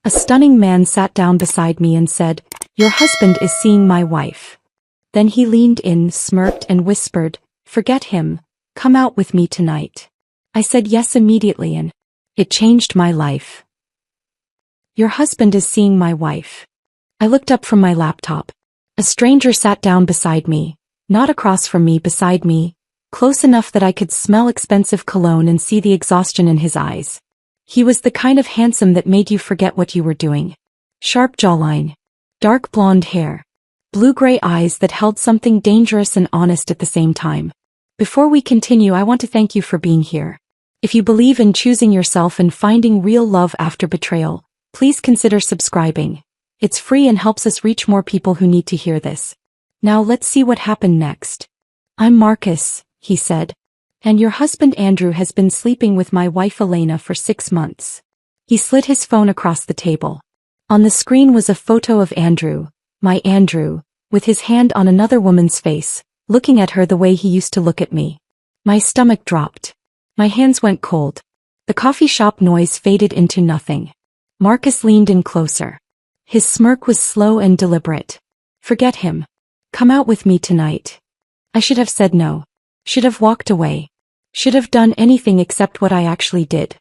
A stunning man sat down beside me and said, "Your husband is seeing my wife." Then he leaned in, smirked and whispered, "Forget him, come out with me tonight." I said yes immediately and it changed my life. "Your husband is seeing my wife." I looked up from my laptop. A stranger sat down beside me, not across from me, beside me, close enough that I could smell expensive cologne and see the exhaustion in his eyes. He was the kind of handsome that made you forget what you were doing. Sharp jawline, dark blonde hair, blue-gray eyes that held something dangerous and honest at the same time. Before we continue, I want to thank you for being here. If you believe in choosing yourself and finding real love after betrayal, please consider subscribing. It's free and helps us reach more people who need to hear this. Now let's see what happened next. "I'm Marcus," he said, "and your husband Andrew has been sleeping with my wife Elena for 6 months. He slid his phone across the table. On the screen was a photo of Andrew, my Andrew, with his hand on another woman's face, looking at her the way he used to look at me. My stomach dropped. My hands went cold. The coffee shop noise faded into nothing. Marcus leaned in closer. His smirk was slow and deliberate. "Forget him. Come out with me tonight." I should have said no. Should have walked away. Should have done anything except what I actually did.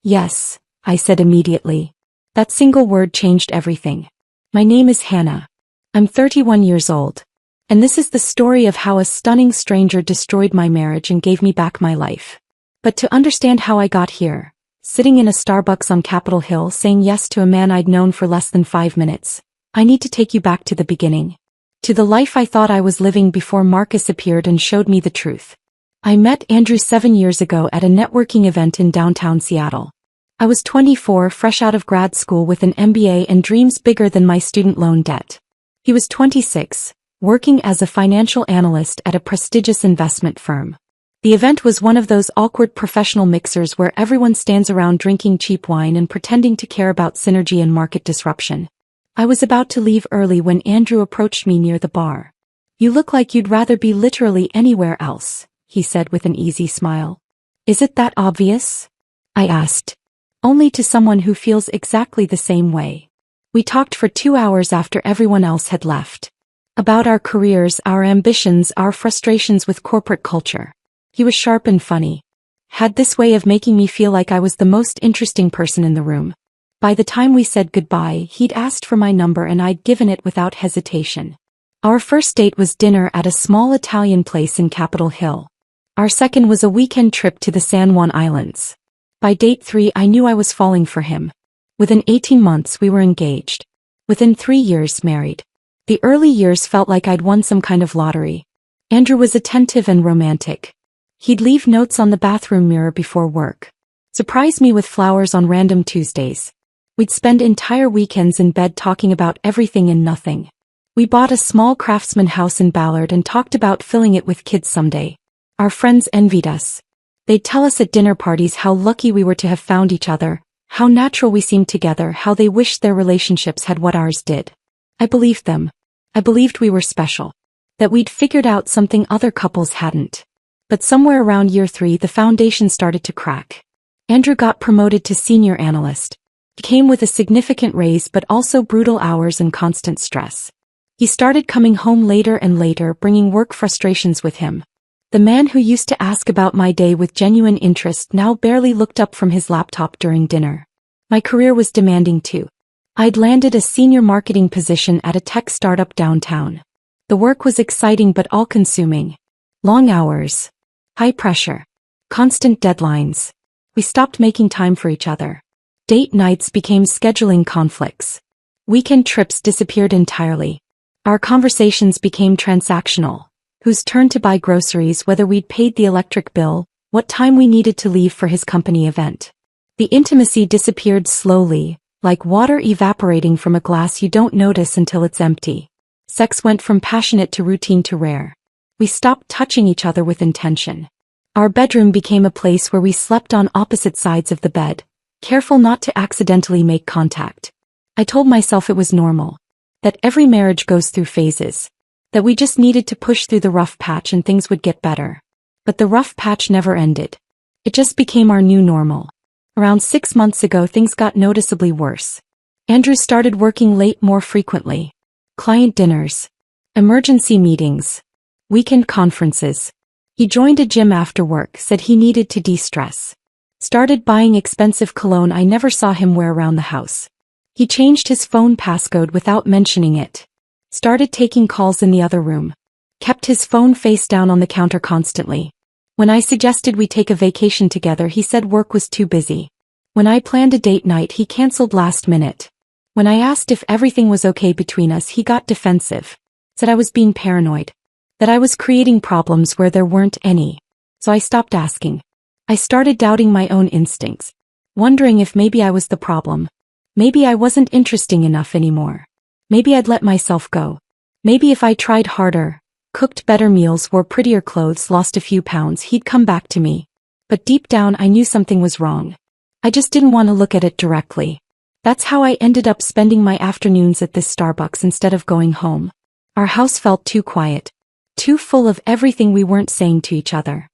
"Yes," I said immediately. That single word changed everything. My name is Hannah. I'm 31 years old. And this is the story of how a stunning stranger destroyed my marriage and gave me back my life. But to understand how I got here, sitting in a Starbucks on Capitol Hill saying yes to a man I'd known for less than 5 minutes, I need to take you back to the beginning. To the life I thought I was living before Marcus appeared and showed me the truth. I met Andrew 7 years ago at a networking event in downtown Seattle. I was 24, fresh out of grad school with an MBA and dreams bigger than my student loan debt. He was 26, working as a financial analyst at a prestigious investment firm. The event was one of those awkward professional mixers where everyone stands around drinking cheap wine and pretending to care about synergy and market disruption. I was about to leave early when Andrew approached me near the bar. "You look like you'd rather be literally anywhere else," he said with an easy smile. "Is it that obvious?" I asked. "Only to someone who feels exactly the same way." We talked for 2 hours after everyone else had left. About our careers, our ambitions, our frustrations with corporate culture. He was sharp and funny. Had this way of making me feel like I was the most interesting person in the room. By the time we said goodbye, he'd asked for my number and I'd given it without hesitation. Our first date was dinner at a small Italian place in Capitol Hill. Our second was a weekend trip to the San Juan Islands. By date 3, I knew I was falling for him. Within 18 months we were engaged. Within 3 years married. The early years felt like I'd won some kind of lottery. Andrew was attentive and romantic. He'd leave notes on the bathroom mirror before work. Surprise me with flowers on random Tuesdays. We'd spend entire weekends in bed talking about everything and nothing. We bought a small craftsman house in Ballard and talked about filling it with kids someday. Our friends envied us. They'd tell us at dinner parties how lucky we were to have found each other, how natural we seemed together, how they wished their relationships had what ours did. I believed them. I believed we were special. That we'd figured out something other couples hadn't. But somewhere around year 3 the foundation started to crack. Andrew got promoted to senior analyst. He came with a significant raise but also brutal hours and constant stress. He started coming home later and later, bringing work frustrations with him. The man who used to ask about my day with genuine interest now barely looked up from his laptop during dinner. My career was demanding too. I'd landed a senior marketing position at a tech startup downtown. The work was exciting but all-consuming. Long hours. High pressure. Constant deadlines. We stopped making time for each other. Date nights became scheduling conflicts. Weekend trips disappeared entirely. Our conversations became transactional. Whose turn to buy groceries, whether we'd paid the electric bill, what time we needed to leave for his company event. The intimacy disappeared slowly, like water evaporating from a glass you don't notice until it's empty. Sex went from passionate to routine to rare. We stopped touching each other with intention. Our bedroom became a place where we slept on opposite sides of the bed, careful not to accidentally make contact. I told myself it was normal. That every marriage goes through phases. That we just needed to push through the rough patch and things would get better. But the rough patch never ended. It just became our new normal. Around 6 months ago things got noticeably worse. Andrew started working late more frequently. Client dinners. Emergency meetings. Weekend conferences. He joined a gym after work, said he needed to de-stress. Started buying expensive cologne I never saw him wear around the house. He changed his phone passcode without mentioning it. Started taking calls in the other room. Kept his phone face down on the counter constantly. When I suggested we take a vacation together, he said work was too busy. When I planned a date night, he canceled last minute. When I asked if everything was okay between us, he got defensive. Said I was being paranoid. That I was creating problems where there weren't any. So I stopped asking. I started doubting my own instincts. Wondering if maybe I was the problem. Maybe I wasn't interesting enough anymore. Maybe I'd let myself go. Maybe if I tried harder, cooked better meals, wore prettier clothes, lost a few pounds, he'd come back to me. But deep down I knew something was wrong. I just didn't want to look at it directly. That's how I ended up spending my afternoons at this Starbucks instead of going home. Our house felt too quiet. Too full of everything we weren't saying to each other.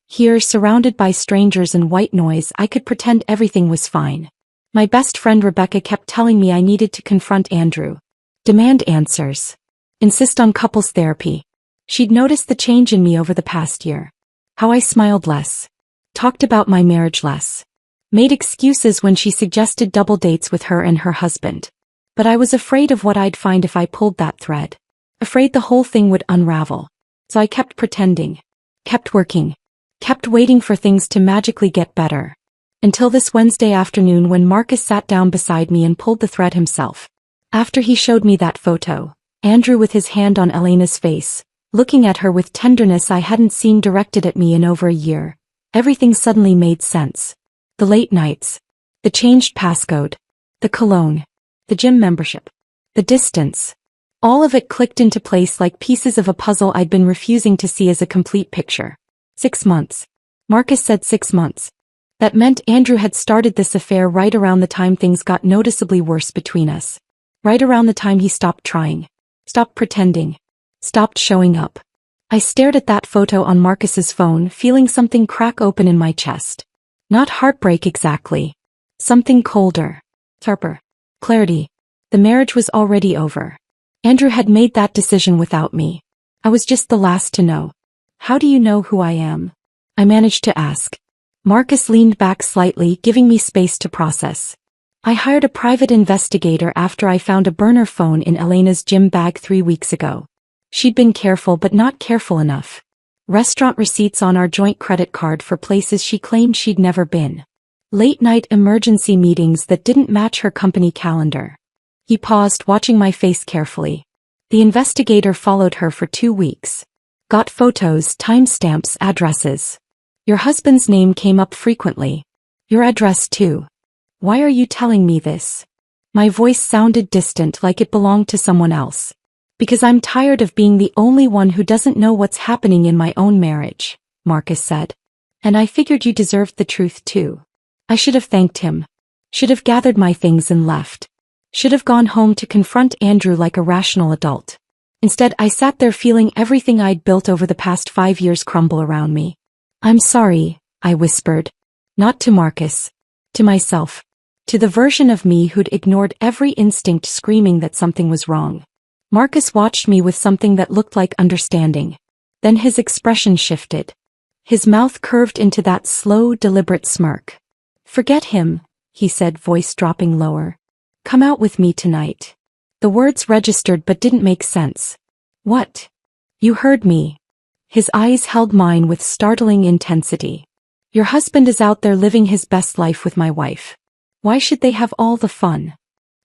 Here, surrounded by strangers and white noise, I could pretend everything was fine. My best friend Rebecca kept telling me I needed to confront Andrew. Demand answers. Insist on couples therapy. She'd noticed the change in me over the past year. How I smiled less. Talked about my marriage less. Made excuses when she suggested double dates with her and her husband. But I was afraid of what I'd find if I pulled that thread. Afraid the whole thing would unravel. So I kept pretending. Kept working. Kept waiting for things to magically get better. Until this Wednesday afternoon when Marcus sat down beside me and pulled the thread himself. After he showed me that photo, Andrew with his hand on Elena's face, looking at her with tenderness I hadn't seen directed at me in over a year, everything suddenly made sense. The late nights. The changed passcode. The cologne. The gym membership. The distance. All of it clicked into place like pieces of a puzzle I'd been refusing to see as a complete picture. 6 months. Marcus said 6 months. That meant Andrew had started this affair right around the time things got noticeably worse between us. Right around the time he stopped trying. Stopped pretending. Stopped showing up. I stared at that photo on Marcus's phone, feeling something crack open in my chest. Not heartbreak exactly. Something colder. Sharper. Clarity. The marriage was already over. Andrew had made that decision without me. I was just the last to know. How do you know who I am? I managed to ask. Marcus leaned back slightly, giving me space to process. I hired a private investigator after I found a burner phone in Elena's gym bag 3 weeks ago. She'd been careful but not careful enough. Restaurant receipts on our joint credit card for places she claimed she'd never been. Late-night emergency meetings that didn't match her company calendar. He paused, watching my face carefully. The investigator followed her for 2 weeks. Got photos, timestamps, addresses. Your husband's name came up frequently. Your address too. Why are you telling me this? My voice sounded distant, like it belonged to someone else. Because I'm tired of being the only one who doesn't know what's happening in my own marriage, Marcus said. And I figured you deserved the truth too. I should have thanked him. Should have gathered my things and left. Should have gone home to confront Andrew like a rational adult. Instead, I sat there feeling everything I'd built over the past 5 years crumble around me. I'm sorry, I whispered. Not to Marcus. To myself. To the version of me who'd ignored every instinct, screaming that something was wrong. Marcus watched me with something that looked like understanding. Then his expression shifted. His mouth curved into that slow, deliberate smirk. Forget him, he said, voice dropping lower. Come out with me tonight. The words registered but didn't make sense. What? You heard me. His eyes held mine with startling intensity. Your husband is out there living his best life with my wife. Why should they have all the fun?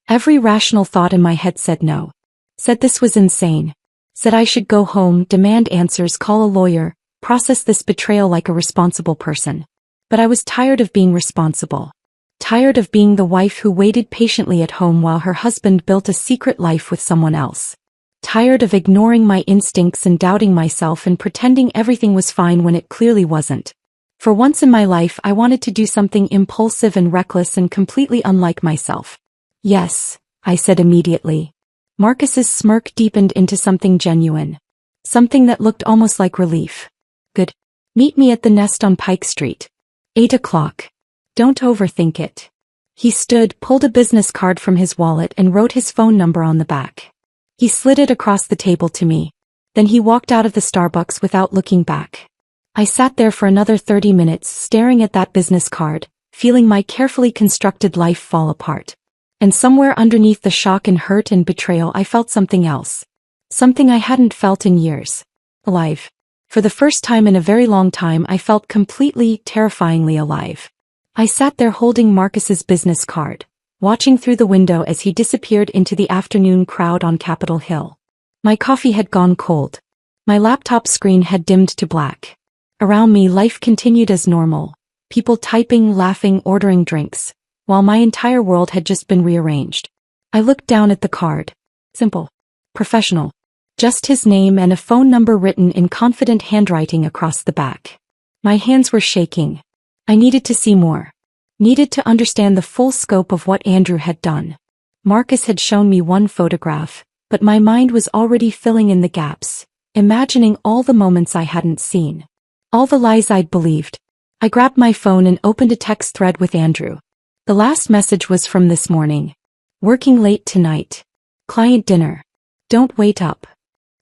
Every rational thought in my head said no. Said this was insane. Said I should go home, demand answers, call a lawyer, process this betrayal like a responsible person. But I was tired of being responsible. Tired of being the wife who waited patiently at home while her husband built a secret life with someone else. Tired of ignoring my instincts and doubting myself and pretending everything was fine when it clearly wasn't. For once in my life, I wanted to do something impulsive and reckless and completely unlike myself. Yes, I said immediately. Marcus's smirk deepened into something genuine. Something that looked almost like relief. Good. Meet me at the Nest on Pike Street. 8 o'clock. Don't overthink it. He stood, pulled a business card from his wallet and wrote his phone number on the back. He slid it across the table to me. Then he walked out of the Starbucks without looking back. I sat there for another 30 minutes staring at that business card, feeling my carefully constructed life fall apart. And somewhere underneath the shock and hurt and betrayal I felt something else. Something I hadn't felt in years. Alive. For the first time in a very long time I felt completely, terrifyingly alive. I sat there holding Marcus's business card, watching through the window as he disappeared into the afternoon crowd on Capitol Hill. My coffee had gone cold. My laptop screen had dimmed to black. Around me life continued as normal, people typing, laughing, ordering drinks, while my entire world had just been rearranged. I looked down at the card. Simple. Professional. Just his name and a phone number written in confident handwriting across the back. My hands were shaking. I needed to see more. Needed to understand the full scope of what Andrew had done. Marcus had shown me one photograph, but my mind was already filling in the gaps, imagining all the moments I hadn't seen. All the lies I'd believed. I grabbed my phone and opened a text thread with Andrew. The last message was from this morning. Working late tonight. Client dinner. Don't wait up.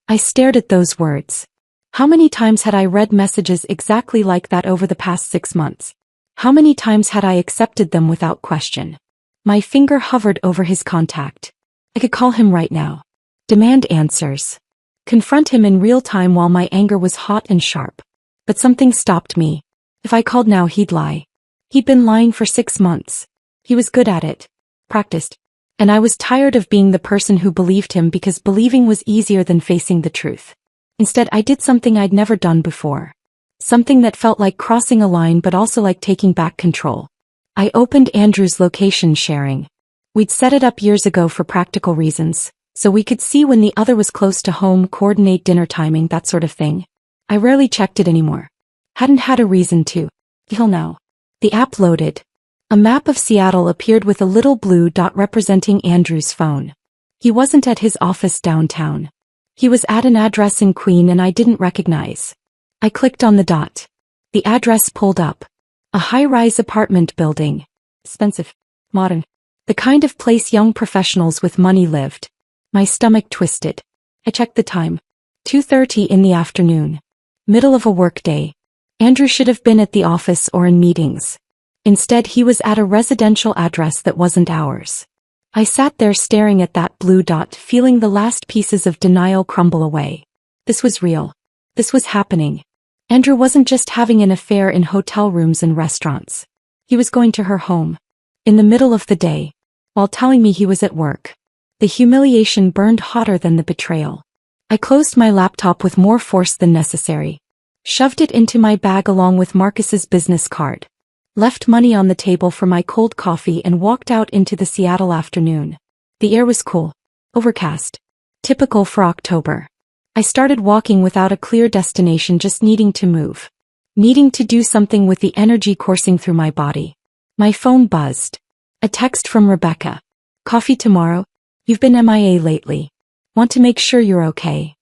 I stared at those words. How many times had I read messages exactly like that over the past 6 months? How many times had I accepted them without question? My finger hovered over his contact. I could call him right now. Demand answers. Confront him in real time while my anger was hot and sharp. But something stopped me. If I called now he'd lie. He'd been lying for 6 months. He was good at it. Practiced. And I was tired of being the person who believed him because believing was easier than facing the truth. Instead I did something I'd never done before. Something that felt like crossing a line but also like taking back control. I opened Andrew's location sharing. We'd set it up years ago for practical reasons, so we could see when the other was close to home, coordinate dinner timing, that sort of thing. I rarely checked it anymore. Hadn't had a reason to. Till now. The app loaded. A map of Seattle appeared with a little blue dot representing Andrew's phone. He wasn't at his office downtown. He was at an address in Queen and I didn't recognize. I clicked on the dot. The address pulled up. A high-rise apartment building. Expensive. Modern. The kind of place young professionals with money lived. My stomach twisted. I checked the time. 2:30 in the afternoon. Middle of a workday. Andrew should have been at the office or in meetings. Instead he was at a residential address that wasn't ours. I sat there staring at that blue dot, feeling the last pieces of denial crumble away. This was real. This was happening. Andrew wasn't just having an affair in hotel rooms and restaurants. He was going to her home. In the middle of the day. While telling me he was at work. The humiliation burned hotter than the betrayal. I closed my laptop with more force than necessary. Shoved it into my bag along with Marcus's business card. Left money on the table for my cold coffee and walked out into the Seattle afternoon. The air was cool. Overcast. Typical for October. I started walking without a clear destination, just needing to move. Needing to do something with the energy coursing through my body. My phone buzzed. A text from Rebecca. Coffee tomorrow? You've been MIA lately. Want to make sure you're okay.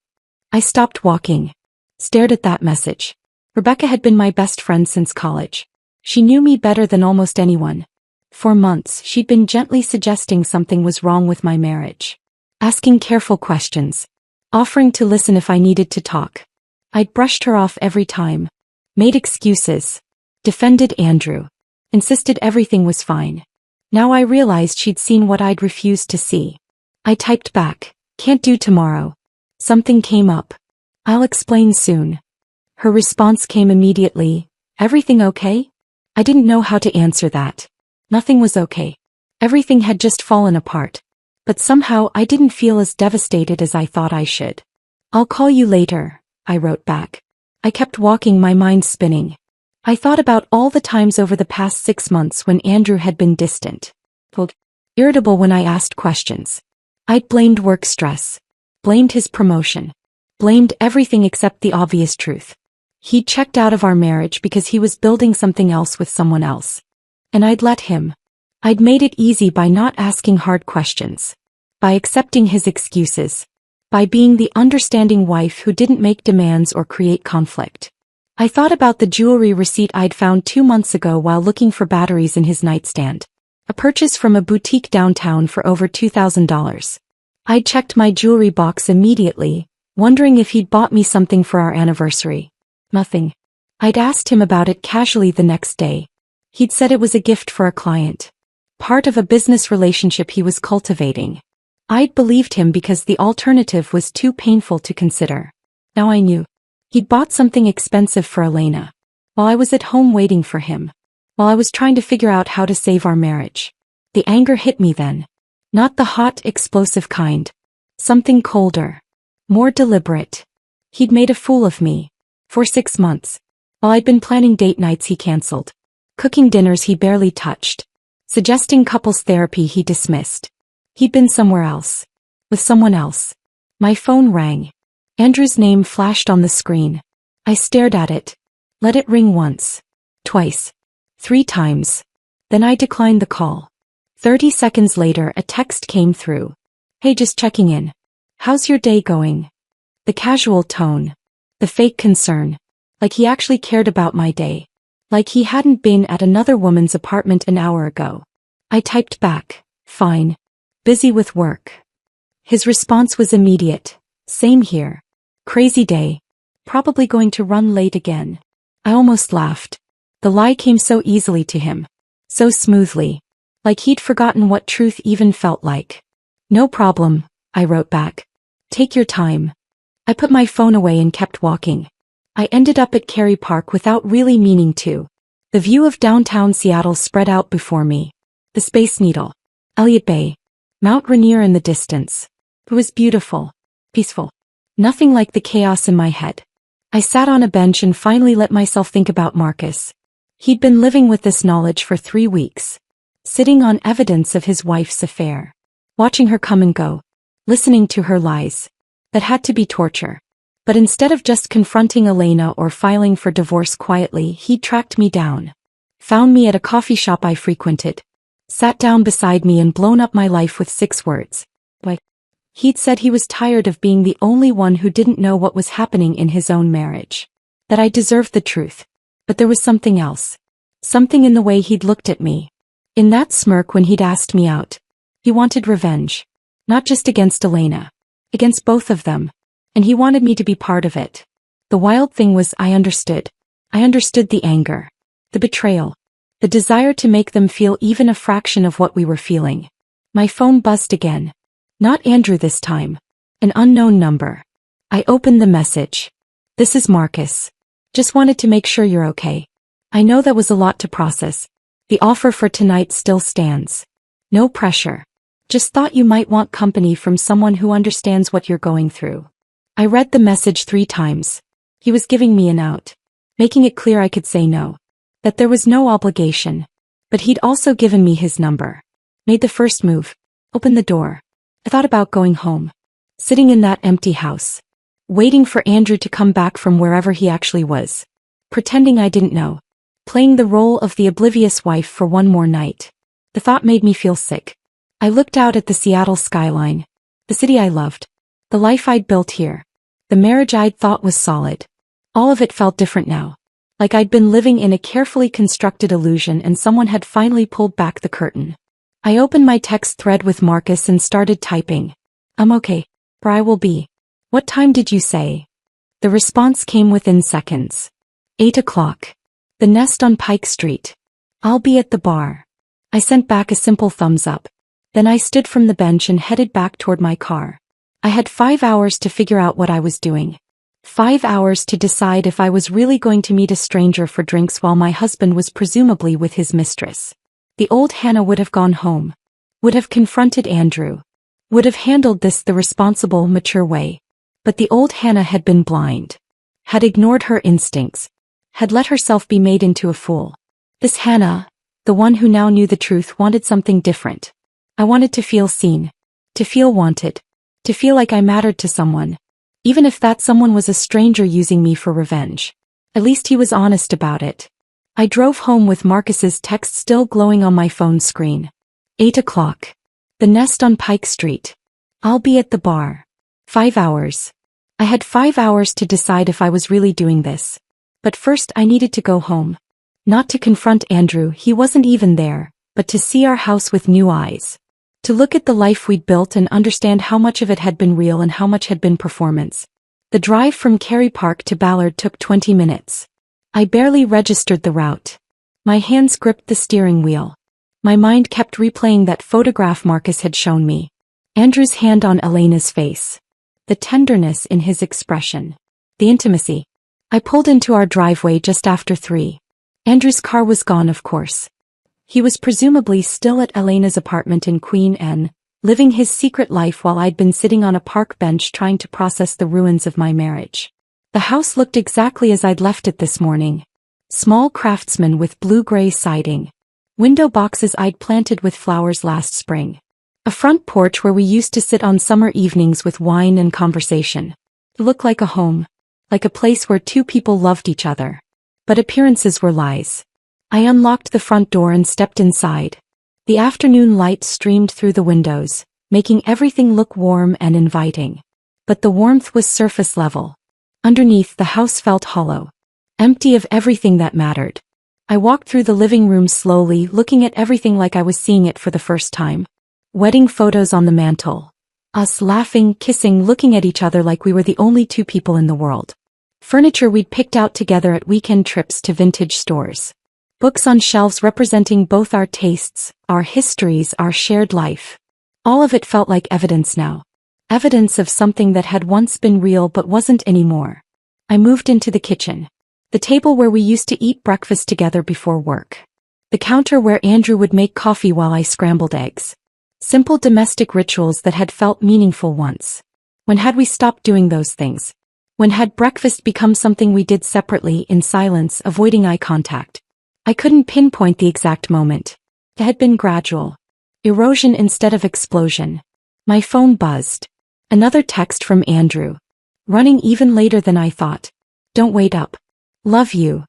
I stopped walking. Stared at that message. Rebecca had been my best friend since college. She knew me better than almost anyone. For months, she'd been gently suggesting something was wrong with my marriage. Asking careful questions. Offering to listen if I needed to talk. I'd brushed her off every time. Made excuses. Defended Andrew. Insisted everything was fine. Now I realized she'd seen what I'd refused to see. I typed back, can't do tomorrow. Something came up. I'll explain soon. Her response came immediately, everything okay? I didn't know how to answer that. Nothing was okay. Everything had just fallen apart. But somehow I didn't feel as devastated as I thought I should. I'll call you later, I wrote back. I kept walking, my mind spinning. I thought about all the times over the past 6 months when Andrew had been distant. Irritable when I asked questions. I'd blamed work stress. Blamed his promotion. Blamed everything except the obvious truth. He'd checked out of our marriage because he was building something else with someone else. And I'd let him. I'd made it easy by not asking hard questions. By accepting his excuses. By being the understanding wife who didn't make demands or create conflict. I thought about the jewelry receipt I'd found 2 months ago while looking for batteries in his nightstand. A purchase from a boutique downtown for over $2,000. I checked my jewelry box immediately, wondering if he'd bought me something for our anniversary. Nothing. I'd asked him about it casually the next day. He'd said it was a gift for a client. Part of a business relationship he was cultivating. I'd believed him because the alternative was too painful to consider. Now I knew. He'd bought something expensive for Elena. While I was at home waiting for him. While I was trying to figure out how to save our marriage. The anger hit me then. Not the hot, explosive kind. Something colder. More deliberate. He'd made a fool of me. For 6 months. While I'd been planning date nights he canceled. Cooking dinners he barely touched. Suggesting couples therapy he dismissed. He'd been somewhere else. With someone else. My phone rang. Andrew's name flashed on the screen. I stared at it. Let it ring once. Twice. 3 times. Then I declined the call. 30 seconds later a text came through. Hey, just checking in. How's your day going? The casual tone. The fake concern. Like he actually cared about my day. Like he hadn't been at another woman's apartment an hour ago. I typed back, fine. Busy with work. His response was immediate. Same here. Crazy day. Probably going to run late again. I almost laughed. The lie came so easily to him. So smoothly. Like he'd forgotten what truth even felt like. No problem, I wrote back. Take your time. I put my phone away and kept walking. I ended up at Cary Park without really meaning to. The view of downtown Seattle spread out before me. The Space Needle. Elliott Bay. Mount Rainier in the distance. It was beautiful. Peaceful. Nothing like the chaos in my head. I sat on a bench and finally let myself think about Marcus. He'd been living with this knowledge for 3 weeks. Sitting on evidence of his wife's affair. Watching her come and go. Listening to her lies. That had to be torture. But instead of just confronting Elena or filing for divorce quietly, he tracked me down. Found me at a coffee shop I frequented. Sat down beside me and blown up my life with 6 words. What? He'd said he was tired of being the only one who didn't know what was happening in his own marriage. That I deserved the truth. But there was something else. Something in the way he'd looked at me. In that smirk when he'd asked me out. He wanted revenge. Not just against Elena. Against both of them. And he wanted me to be part of it. The wild thing was I understood. I understood the anger. The betrayal. The desire to make them feel even a fraction of what we were feeling. My phone buzzed again. Not Andrew this time. An unknown number. I opened the message. This is Marcus. Just wanted to make sure you're okay. I know that was a lot to process. The offer for tonight still stands. No pressure. Just thought you might want company from someone who understands what you're going through. I read the message 3 times. He was giving me an out. Making it clear I could say no. That there was no obligation. But he'd also given me his number. Made the first move. Opened the door. I thought about going home. Sitting in that empty house. Waiting for Andrew to come back from wherever he actually was. Pretending I didn't know. Playing the role of the oblivious wife for one more night. The thought made me feel sick. I looked out at the Seattle skyline. The city I loved. The life I'd built here. The marriage I'd thought was solid. All of it felt different now. Like I'd been living in a carefully constructed illusion and someone had finally pulled back the curtain. I opened my text thread with Marcus and started typing. I'm okay. Or I will be. What time did you say? The response came within seconds. 8 o'clock. The Nest on Pike Street. I'll be at the bar. I sent back a simple thumbs up. Then I stood from the bench and headed back toward my car. I had 5 hours to figure out what I was doing. 5 hours to decide if I was really going to meet a stranger for drinks while my husband was presumably with his mistress. The old Hannah would have gone home. Would have confronted Andrew. Would have handled this the responsible, mature way. But the old Hannah had been blind. Had ignored her instincts. Had let herself be made into a fool. This Hannah, the one who now knew the truth, wanted something different. I wanted to feel seen. To feel wanted. To feel like I mattered to someone. Even if that someone was a stranger using me for revenge. At least he was honest about it. I drove home with Marcus's text still glowing on my phone screen. 8 o'clock. The Nest on Pike Street. I'll be at the bar. 5 hours. I had 5 hours to decide if I was really doing this. But first I needed to go home. Not to confront Andrew, he wasn't even there, but to see our house with new eyes. To look at the life we'd built and understand how much of it had been real and how much had been performance. The drive from Kerry Park to Ballard took 20 minutes. I barely registered the route. My hands gripped the steering wheel. My mind kept replaying that photograph Marcus had shown me. Andrew's hand on Elena's face. The tenderness in his expression. The intimacy. I pulled into our driveway just after 3. Andrew's car was gone, of course. He was presumably still at Elena's apartment in Queen Anne, living his secret life while I'd been sitting on a park bench trying to process the ruins of my marriage. The house looked exactly as I'd left it this morning. Small craftsman with blue-gray siding. Window boxes I'd planted with flowers last spring. A front porch where we used to sit on summer evenings with wine and conversation. It looked like a home. Like a place where two people loved each other. But appearances were lies. I unlocked the front door and stepped inside. The afternoon light streamed through the windows, making everything look warm and inviting. But the warmth was surface level. Underneath, the house felt hollow. Empty of everything that mattered. I walked through the living room slowly, looking at everything like I was seeing it for the first time. Wedding photos on the mantle. Us laughing, kissing, looking at each other like we were the only two people in the world. Furniture we'd picked out together at weekend trips to vintage stores. Books on shelves representing both our tastes, our histories, our shared life. All of it felt like evidence now. Evidence of something that had once been real but wasn't anymore. I moved into the kitchen. The table where we used to eat breakfast together before work. The counter where Andrew would make coffee while I scrambled eggs. Simple domestic rituals that had felt meaningful once. When had we stopped doing those things? When had breakfast become something we did separately, in silence, avoiding eye contact? I couldn't pinpoint the exact moment. It had been gradual. Erosion instead of explosion. My phone buzzed. Another text from Andrew. Running even later than I thought. Don't wait up. Love you.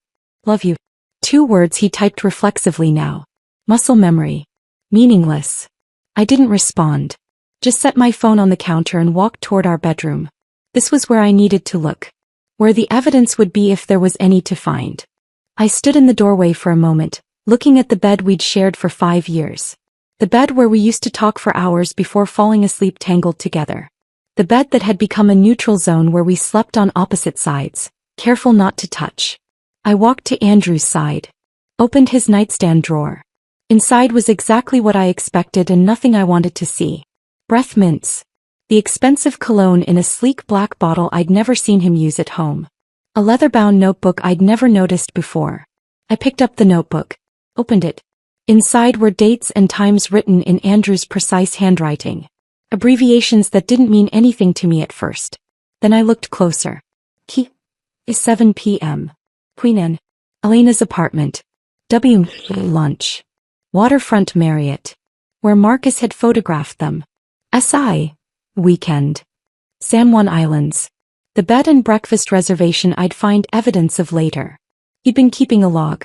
Love you. 2 words he typed reflexively now. Muscle memory. Meaningless. I didn't respond. Just set my phone on the counter and walked toward our bedroom. This was where I needed to look. Where the evidence would be if there was any to find. I stood in the doorway for a moment, looking at the bed we'd shared for 5 years. The bed where we used to talk for hours before falling asleep tangled together. The bed that had become a neutral zone where we slept on opposite sides, careful not to touch. I walked to Andrew's side. Opened his nightstand drawer. Inside was exactly what I expected and nothing I wanted to see. Breath mints. The expensive cologne in a sleek black bottle I'd never seen him use at home. A leather-bound notebook I'd never noticed before. I picked up the notebook. Opened it. Inside were dates and times written in Andrew's precise handwriting. Abbreviations that didn't mean anything to me at first. Then I looked closer. Key. Is 7 p.m. Queen Anne. Elena's apartment. W. Lunch. Waterfront Marriott. Where Marcus had photographed them. SI. Weekend. San Juan Islands. The bed and breakfast reservation I'd find evidence of later. He'd been keeping a log.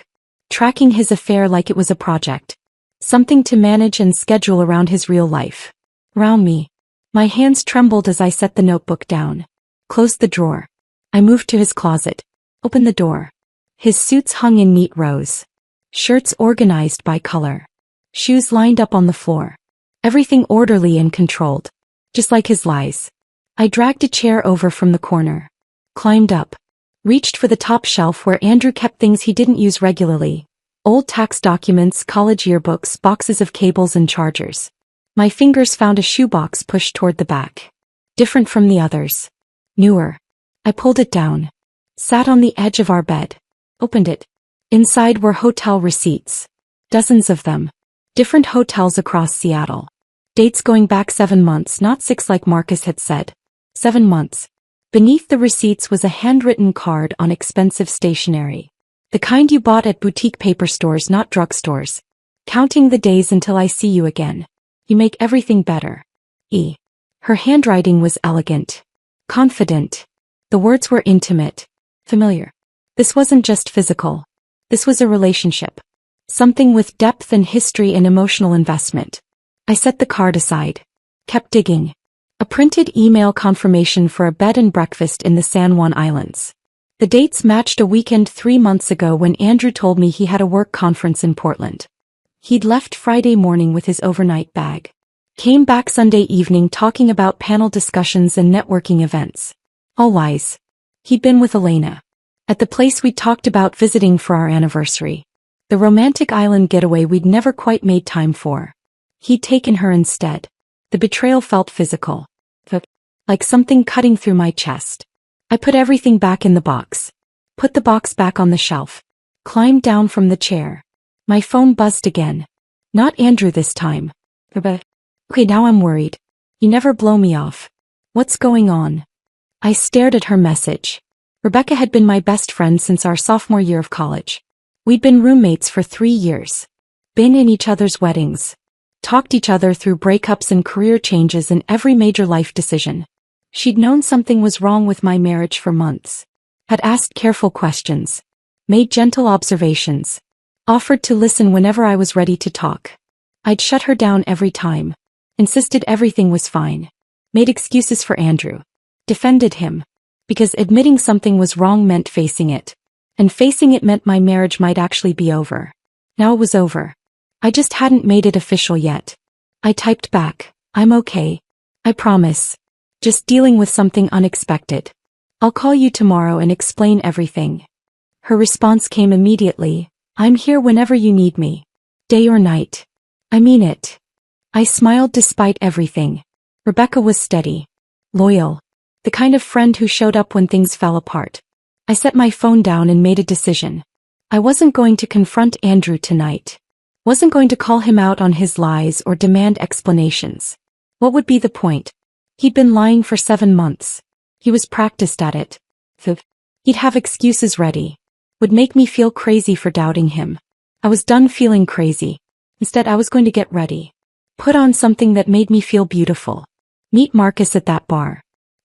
Tracking his affair like it was a project. Something to manage and schedule around his real life. Around me. My hands trembled as I set the notebook down. Closed the drawer. I moved to his closet. Opened the door. His suits hung in neat rows. Shirts organized by color. Shoes lined up on the floor. Everything orderly and controlled. Just like his lies. I dragged a chair over from the corner. Climbed up. Reached for the top shelf where Andrew kept things he didn't use regularly. Old tax documents, college yearbooks, boxes of cables and chargers. My fingers found a shoebox pushed toward the back. Different from the others. Newer. I pulled it down. Sat on the edge of our bed. Opened it. Inside were hotel receipts. Dozens of them. Different hotels across Seattle. Dates going back 7 months, not 6 like Marcus had said. 7 months. Beneath the receipts was a handwritten card on expensive stationery. The kind you bought at boutique paper stores, not drugstores. Counting the days until I see you again. You make everything better. E. Her handwriting was elegant. Confident. The words were intimate. Familiar. This wasn't just physical. This was a relationship. Something with depth and history and emotional investment. I set the card aside. Kept digging. A printed email confirmation for a bed and breakfast in the San Juan Islands. The dates matched a weekend 3 months ago when Andrew told me he had a work conference in Portland. He'd left Friday morning with his overnight bag. Came back Sunday evening talking about panel discussions and networking events. All lies. He'd been with Elena. At the place we'd talked about visiting for our anniversary. The romantic island getaway we'd never quite made time for. He'd taken her instead. The betrayal felt physical. Like something cutting through my chest. I put everything back in the box. Put the box back on the shelf. Climbed down from the chair. My phone buzzed again. Not Andrew this time. Okay, now I'm worried. You never blow me off. What's going on? I stared at her message. Rebecca had been my best friend since our sophomore year of college. We'd been roommates for 3 years. Been in each other's weddings. Talked each other through breakups and career changes and every major life decision. She'd known something was wrong with my marriage for months. Had asked careful questions. Made gentle observations. Offered to listen whenever I was ready to talk. I'd shut her down every time. Insisted everything was fine. Made excuses for Andrew. Defended him. Because admitting something was wrong meant facing it. And facing it meant my marriage might actually be over. Now it was over. I just hadn't made it official yet. I typed back, I'm okay. I promise. Just dealing with something unexpected. I'll call you tomorrow and explain everything. Her response came immediately, I'm here whenever you need me. Day or night. I mean it. I smiled despite everything. Rebecca was steady. Loyal. The kind of friend who showed up when things fell apart. I set my phone down and made a decision. I wasn't going to confront Andrew tonight. Wasn't going to call him out on his lies or demand explanations. What would be the point? He'd been lying for 7 months. He was practiced at it. He'd have excuses ready. Would make me feel crazy for doubting him. I was done feeling crazy. Instead, I was going to get ready. Put on something that made me feel beautiful. Meet Marcus at that bar.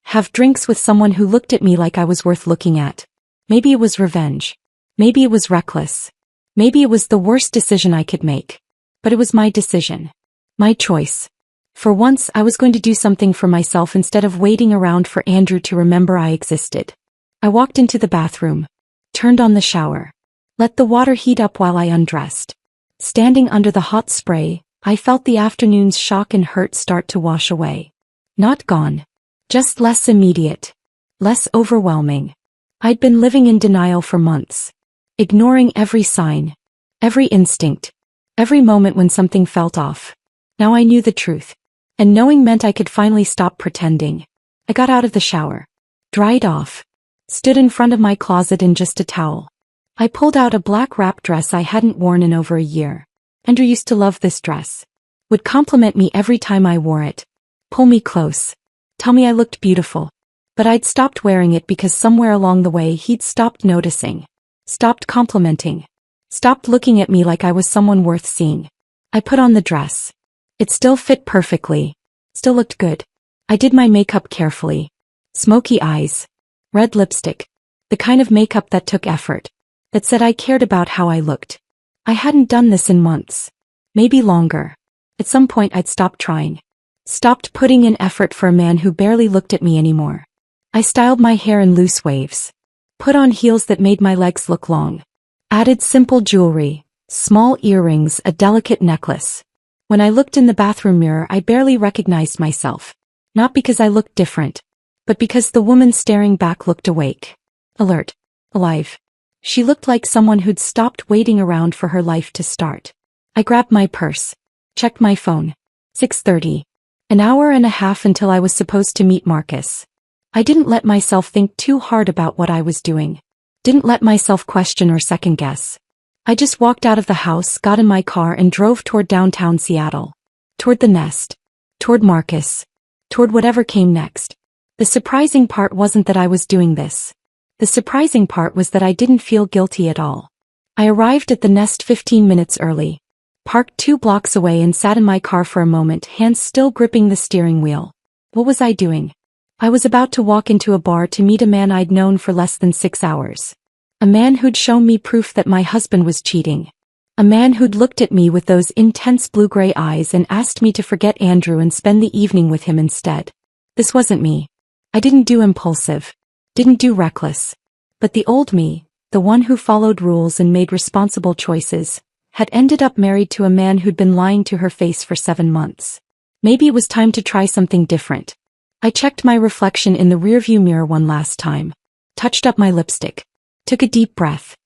Have drinks with someone who looked at me like I was worth looking at. Maybe it was revenge. Maybe it was reckless. Maybe it was the worst decision I could make. But it was my decision. My choice. For once, I was going to do something for myself instead of waiting around for Andrew to remember I existed. I walked into the bathroom. Turned on the shower. Let the water heat up while I undressed. Standing under the hot spray, I felt the afternoon's shock and hurt start to wash away. Not gone. Just less immediate. Less overwhelming. I'd been living in denial for months. Ignoring every sign. Every instinct. Every moment when something felt off. Now I knew the truth. And knowing meant I could finally stop pretending. I got out of the shower. Dried off. Stood in front of my closet in just a towel. I pulled out a black wrap dress I hadn't worn in over a year. Andrew used to love this dress. Would compliment me every time I wore it. Pull me close. Tell me I looked beautiful. But I'd stopped wearing it because somewhere along the way he'd stopped noticing. Stopped complimenting. Stopped looking at me like I was someone worth seeing. I put on the dress. It still fit perfectly. Still looked good. I did my makeup carefully. Smoky eyes. Red lipstick. The kind of makeup that took effort. That said I cared about how I looked. I hadn't done this in months. Maybe longer. At some point I'd stopped trying. Stopped putting in effort for a man who barely looked at me anymore. I styled my hair in loose waves. Put on heels that made my legs look long. Added simple jewelry, small earrings, a delicate necklace. When I looked in the bathroom mirror I barely recognized myself. Not because I looked different. But because the woman staring back looked awake. Alert. Alive. She looked like someone who'd stopped waiting around for her life to start. I grabbed my purse. Checked my phone. 6:30. An hour and a half until I was supposed to meet Marcus. I didn't let myself think too hard about what I was doing. Didn't let myself question or second guess. I just walked out of the house, got in my car and drove toward downtown Seattle. Toward the nest. Toward Marcus. Toward whatever came next. The surprising part wasn't that I was doing this. The surprising part was that I didn't feel guilty at all. I arrived at the nest 15 minutes early. Parked 2 blocks away and sat in my car for a moment, hands still gripping the steering wheel. What was I doing? I was about to walk into a bar to meet a man I'd known for less than 6 hours. A man who'd shown me proof that my husband was cheating. A man who'd looked at me with those intense blue-gray eyes and asked me to forget Andrew and spend the evening with him instead. This wasn't me. I didn't do impulsive. Didn't do reckless. But the old me, the one who followed rules and made responsible choices, had ended up married to a man who'd been lying to her face for 7 months. Maybe it was time to try something different. I checked my reflection in the rearview mirror one last time, touched up my lipstick, took a deep breath.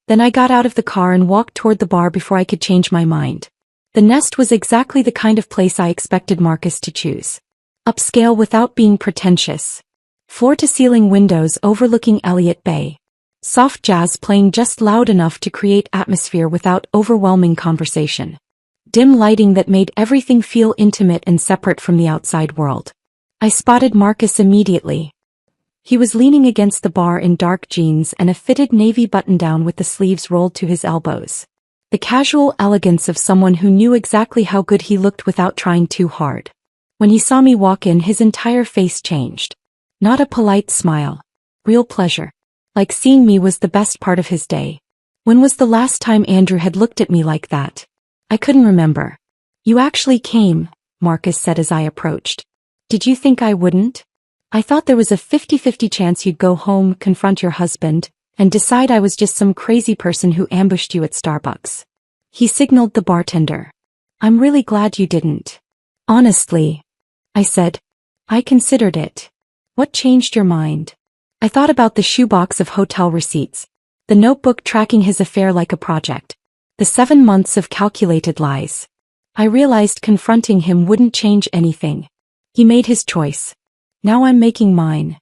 Then I got out of the car and walked toward the bar before I could change my mind. The Nest was exactly the kind of place I expected Marcus to choose. Upscale without being pretentious. Floor-to-ceiling windows overlooking Elliott Bay. Soft jazz playing just loud enough to create atmosphere without overwhelming conversation. Dim lighting that made everything feel intimate and separate from the outside world. I spotted Marcus immediately. He was leaning against the bar in dark jeans and a fitted navy button-down with the sleeves rolled to his elbows. The casual elegance of someone who knew exactly how good he looked without trying too hard. When he saw me walk in, his entire face changed. Not a polite smile. Real pleasure. Like seeing me was the best part of his day. When was the last time Andrew had looked at me like that? I couldn't remember. "You actually came," Marcus said as I approached. "Did you think I wouldn't? I thought there was a 50-50 chance you'd go home, confront your husband, and decide I was just some crazy person who ambushed you at Starbucks." He signaled the bartender. "I'm really glad you didn't." "Honestly," I said. "I considered it." "What changed your mind?" I thought about the shoebox of hotel receipts, the notebook tracking his affair like a project, the 7 months of calculated lies. I realized confronting him wouldn't change anything. He made his choice. Now I'm making mine.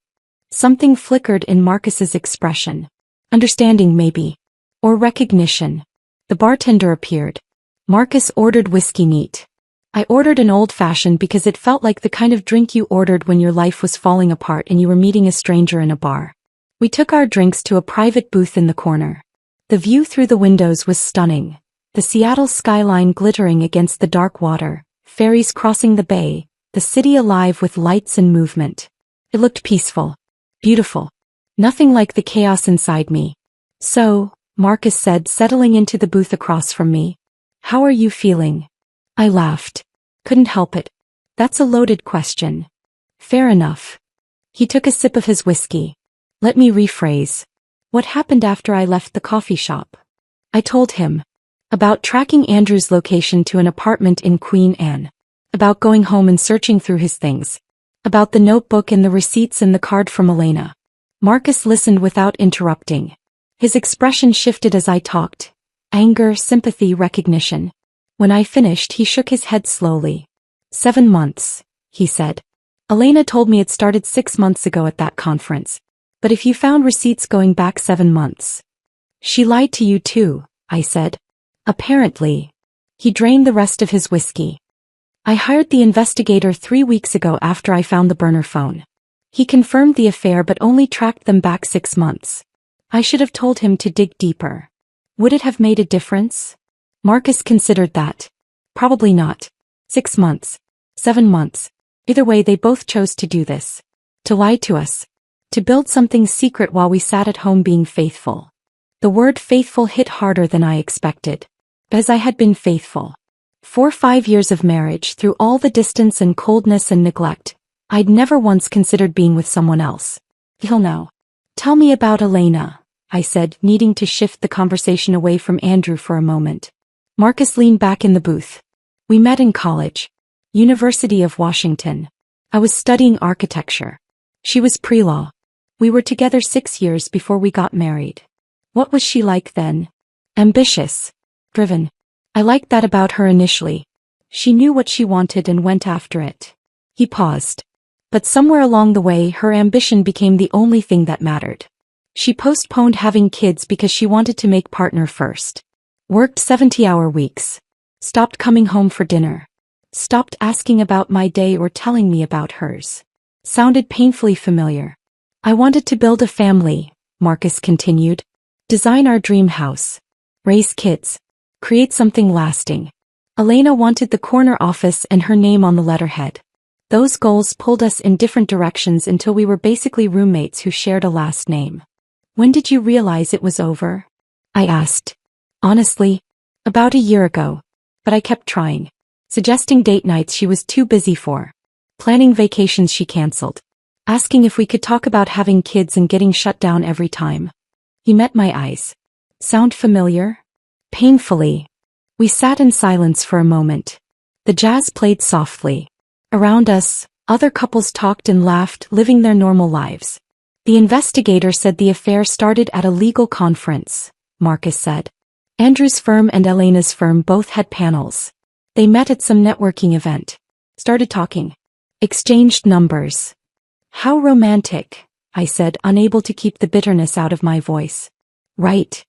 Something flickered in Marcus's expression. Understanding maybe. Or recognition. The bartender appeared. Marcus ordered whiskey neat. I ordered an old-fashioned because it felt like the kind of drink you ordered when your life was falling apart and you were meeting a stranger in a bar. We took our drinks to a private booth in the corner. The view through the windows was stunning. The Seattle skyline glittering against the dark water, ferries crossing the bay, the city alive with lights and movement. It looked peaceful. Beautiful. Nothing like the chaos inside me. "So," Marcus said, settling into the booth across from me, "how are you feeling?" I laughed. Couldn't help it. "That's a loaded question." "Fair enough." He took a sip of his whiskey. "Let me rephrase. What happened after I left the coffee shop?" I told him. About tracking Andrew's location to an apartment in Queen Anne. About going home and searching through his things. About the notebook and the receipts and the card from Elena. Marcus listened without interrupting. His expression shifted as I talked. Anger, sympathy, recognition. When I finished, he shook his head slowly. 7 months, he said. "Elena told me it started 6 months ago at that conference. But if you found receipts going back 7 months. She lied to you too," I said. "Apparently." He drained the rest of his whiskey. "I hired the investigator 3 weeks ago after I found the burner phone. He confirmed the affair but only tracked them back 6 months. I should have told him to dig deeper. Would it have made a difference?" Marcus considered that. "Probably not. 6 months. 7 months. Either way, they both chose to do this. To lie to us. To build something secret while we sat at home being faithful." The word faithful hit harder than I expected. As I had been faithful. For 5 years of marriage, through all the distance and coldness and neglect, I'd never once considered being with someone else. Till now. "Tell me about Elena," I said, needing to shift the conversation away from Andrew for a moment. Marcus leaned back in the booth. "We met in college. University of Washington. I was studying architecture. She was pre-law. We were together 6 years before we got married." "What was she like then?" "Ambitious. Driven. I liked that about her initially. She knew what she wanted and went after it." He paused. "But somewhere along the way, her ambition became the only thing that mattered. She postponed having kids because she wanted to make partner first. Worked 70-hour weeks. Stopped coming home for dinner. Stopped asking about my day or telling me about hers." Sounded painfully familiar. "I wanted to build a family," Marcus continued. "Design our dream house. Raise kids. Create something lasting. Elena wanted the corner office and her name on the letterhead. Those goals pulled us in different directions until we were basically roommates who shared a last name." "When did you realize it was over?" I asked. "Honestly, about a year ago. But I kept trying. Suggesting date nights she was too busy for. Planning vacations she canceled. Asking if we could talk about having kids and getting shut down every time." He met my eyes. "Sound familiar?" "Painfully." We sat in silence for a moment. The jazz played softly. Around us, other couples talked and laughed, living their normal lives. The investigator said the affair started at a legal conference, Marcus said. Andrew's firm and Elena's firm both had panels. They met at some networking event. Started talking. Exchanged numbers. How romantic, I said, unable to keep the bitterness out of my voice. Right.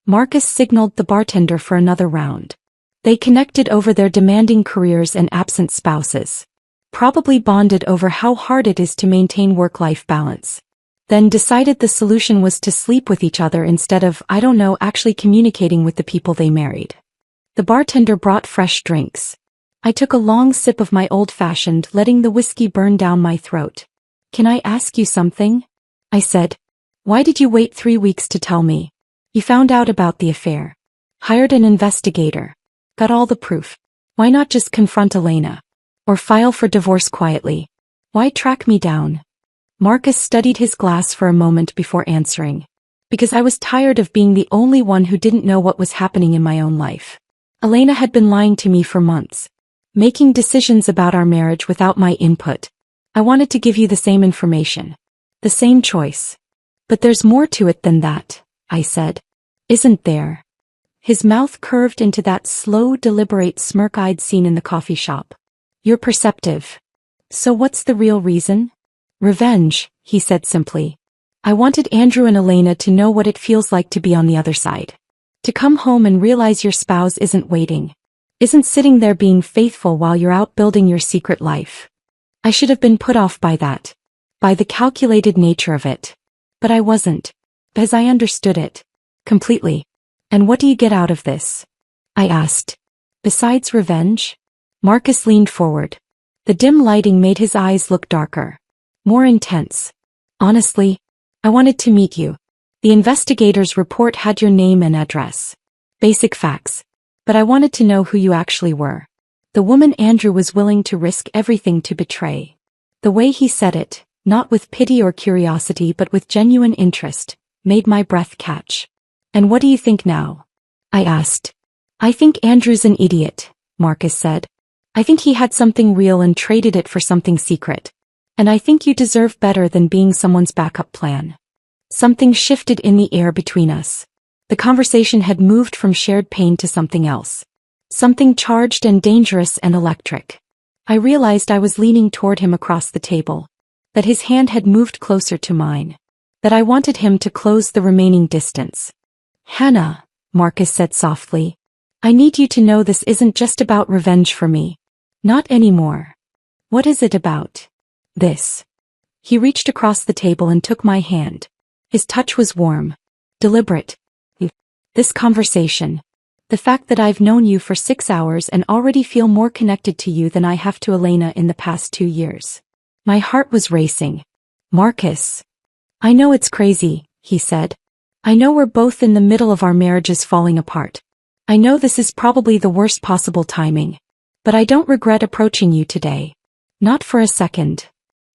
Marcus signaled the bartender for another round. They connected over their demanding careers and absent spouses. Probably bonded over how hard it is to maintain work-life balance. Then decided the solution was to sleep with each other instead of, actually communicating with the people they married. The bartender brought fresh drinks. I took a long sip of my old-fashioned, letting the whiskey burn down my throat. Can I ask you something? I said. Why did you wait 3 weeks to tell me? You found out about the affair. Hired an investigator. Got all the proof. Why not just confront Elena? Or file for divorce quietly? Why track me down? Marcus studied his glass for a moment before answering. Because I was tired of being the only one who didn't know what was happening in my own life. Elena had been lying to me for months. Making decisions about our marriage without my input. I wanted to give you the same information. The same choice. But there's more to it than that, I said. Isn't there? His mouth curved into that slow, deliberate smirk I'd seen in the coffee shop. You're perceptive. So what's the real reason? Revenge, he said simply. I wanted Andrew and Elena to know what it feels like to be on the other side. To come home and realize your spouse isn't waiting. Isn't sitting there being faithful while you're out building your secret life. I should have been put off by that. By the calculated nature of it. But I wasn't. Because I understood it. Completely. And what do you get out of this? I asked. Besides revenge? Marcus leaned forward. The dim lighting made his eyes look darker. More intense. Honestly, I wanted to meet you. The investigator's report had your name and address. Basic facts. But I wanted to know who you actually were. The woman Andrew was willing to risk everything to betray. The way he said it, not with pity or curiosity but with genuine interest, made my breath catch. And what do you think now? I asked. I think Andrew's an idiot, Marcus said. I think he had something real and traded it for something secret. And I think you deserve better than being someone's backup plan. Something shifted in the air between us. The conversation had moved from shared pain to something else. Something charged and dangerous and electric. I realized I was leaning toward him across the table. That his hand had moved closer to mine. That I wanted him to close the remaining distance. Hannah, Marcus said softly. I need you to know this isn't just about revenge for me. Not anymore. What is it about? This. He reached across the table and took my hand. His touch was warm. Deliberate. This conversation. The fact that I've known you for 6 hours and already feel more connected to you than I have to Elena in the past 2 years. My heart was racing. Marcus. I know it's crazy, he said. I know we're both in the middle of our marriages falling apart. I know this is probably the worst possible timing. But I don't regret approaching you today. Not for a second.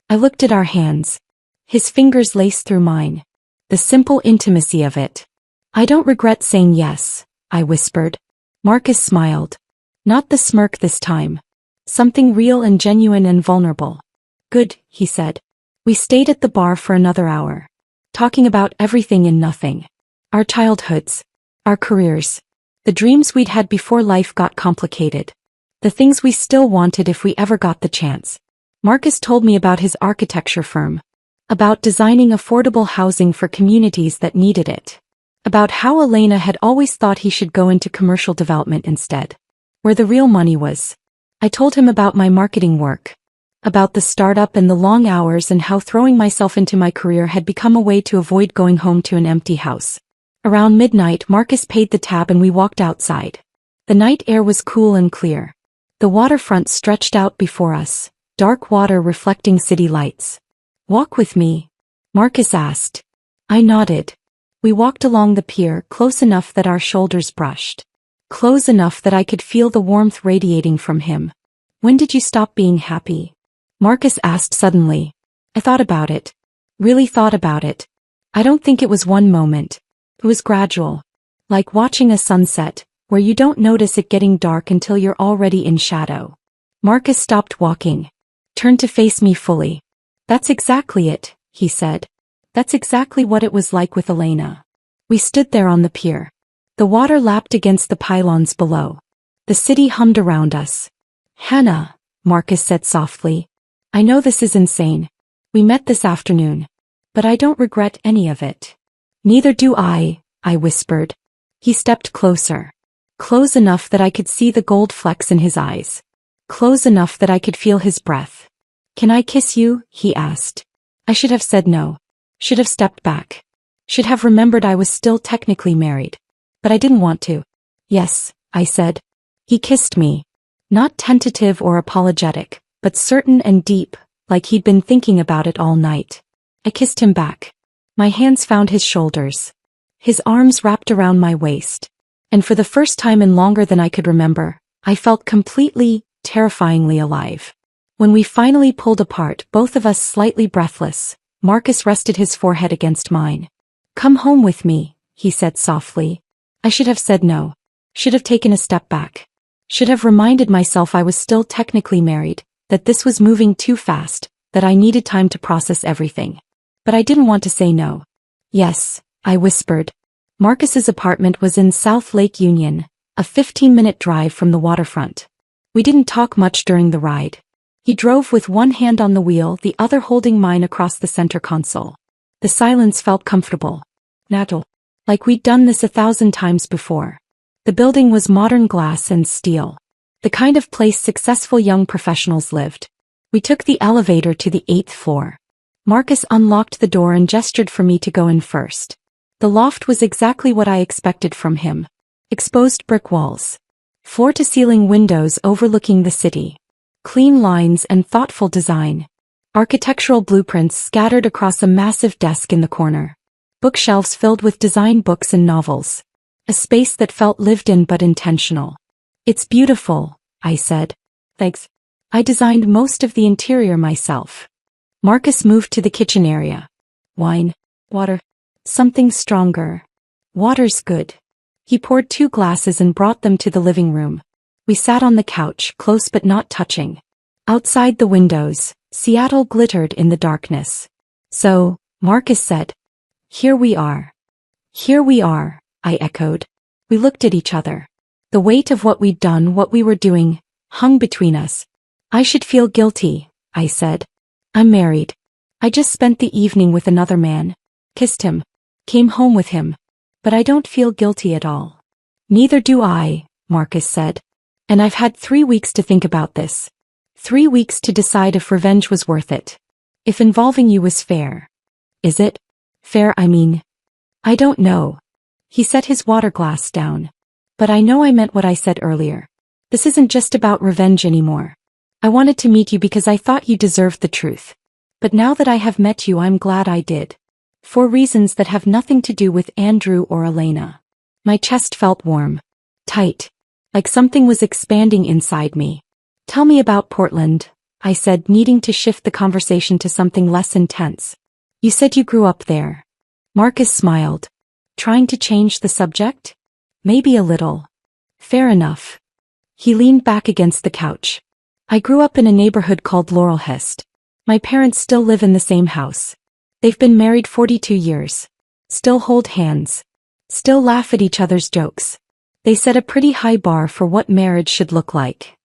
I looked at our hands. His fingers laced through mine. The simple intimacy of it. I don't regret saying yes, I whispered. Marcus smiled. Not the smirk this time. Something real and genuine and vulnerable. Good, he said. We stayed at the bar for another hour. Talking about everything and nothing. Our childhoods. Our careers. The dreams we'd had before life got complicated. The things we still wanted if we ever got the chance. Marcus told me about his architecture firm. About designing affordable housing for communities that needed it. About how Elena had always thought he should go into commercial development instead. Where the real money was. I told him about my marketing work. About the startup and the long hours and how throwing myself into my career had become a way to avoid going home to an empty house. Around midnight, Marcus paid the tab and we walked outside. The night air was cool and clear. The waterfront stretched out before us. Dark water reflecting city lights. Walk with me? Marcus asked. I nodded. We walked along the pier close enough that our shoulders brushed. Close enough that I could feel the warmth radiating from him. When did you stop being happy? Marcus asked suddenly. I thought about it. Really thought about it. I don't think it was one moment. It was gradual. Like watching a sunset, where you don't notice it getting dark until you're already in shadow. Marcus stopped walking, turned to face me fully. That's exactly it, he said. That's exactly what it was like with Elena. We stood there on the pier. The water lapped against the pylons below. The city hummed around us. Hannah, Marcus said softly. I know this is insane. We met this afternoon. But I don't regret any of it. Neither do I whispered. He stepped closer. Close enough that I could see the gold flecks in his eyes. Close enough that I could feel his breath. Can I kiss you? He asked. I should have said no. Should have stepped back. Should have remembered I was still technically married. But I didn't want to. Yes, I said. He kissed me. Not tentative or apologetic, but certain and deep, like he'd been thinking about it all night. I kissed him back. My hands found his shoulders. His arms wrapped around my waist. And for the first time in longer than I could remember, I felt completely, terrifyingly alive. When we finally pulled apart, both of us slightly breathless, Marcus rested his forehead against mine. Come home with me, he said softly. I should have said no. Should have taken a step back. Should have reminded myself I was still technically married, that this was moving too fast, that I needed time to process everything. But I didn't want to say no. Yes, I whispered. Marcus's apartment was in South Lake Union, a 15-minute drive from the waterfront. We didn't talk much during the ride. He drove with one hand on the wheel, the other holding mine across the center console. The silence felt comfortable. Natural. Like we'd done this 1,000 times before. The building was modern glass and steel. The kind of place successful young professionals lived. We took the elevator to the 8th floor. Marcus unlocked the door and gestured for me to go in first. The loft was exactly what I expected from him. Exposed brick walls. Floor-to-ceiling windows overlooking the city. Clean lines and thoughtful design. Architectural blueprints scattered across a massive desk in the corner. Bookshelves filled with design books and novels. A space that felt lived in but intentional. It's beautiful, I said. Thanks. I designed most of the interior myself. Marcus moved to the kitchen area. Wine. Water. Something stronger. Water's good. He poured 2 glasses and brought them to the living room. We sat on the couch, close but not touching. Outside the windows, Seattle glittered in the darkness. So, Marcus said. Here we are. Here we are, I echoed. We looked at each other. The weight of what we'd done, what we were doing, hung between us. I should feel guilty, I said. I'm married. I just spent the evening with another man. Kissed him. Came home with him. But I don't feel guilty at all. Neither do I, Marcus said. And I've had 3 weeks to think about this. 3 weeks to decide if revenge was worth it. If involving you was fair. Is it? Fair, I mean. I don't know. He set his water glass down. But I know I meant what I said earlier. This isn't just about revenge anymore. I wanted to meet you because I thought you deserved the truth. But now that I have met you, I'm glad I did. For reasons that have nothing to do with Andrew or Elena. My chest felt warm. Tight. Like something was expanding inside me. Tell me about Portland, I said, needing to shift the conversation to something less intense. You said you grew up there. Marcus smiled. Trying to change the subject? Maybe a little. Fair enough. He leaned back against the couch. I grew up in a neighborhood called Laurelhurst. My parents still live in the same house. They've been married 42 years. Still hold hands. Still laugh at each other's jokes. They set a pretty high bar for what marriage should look like.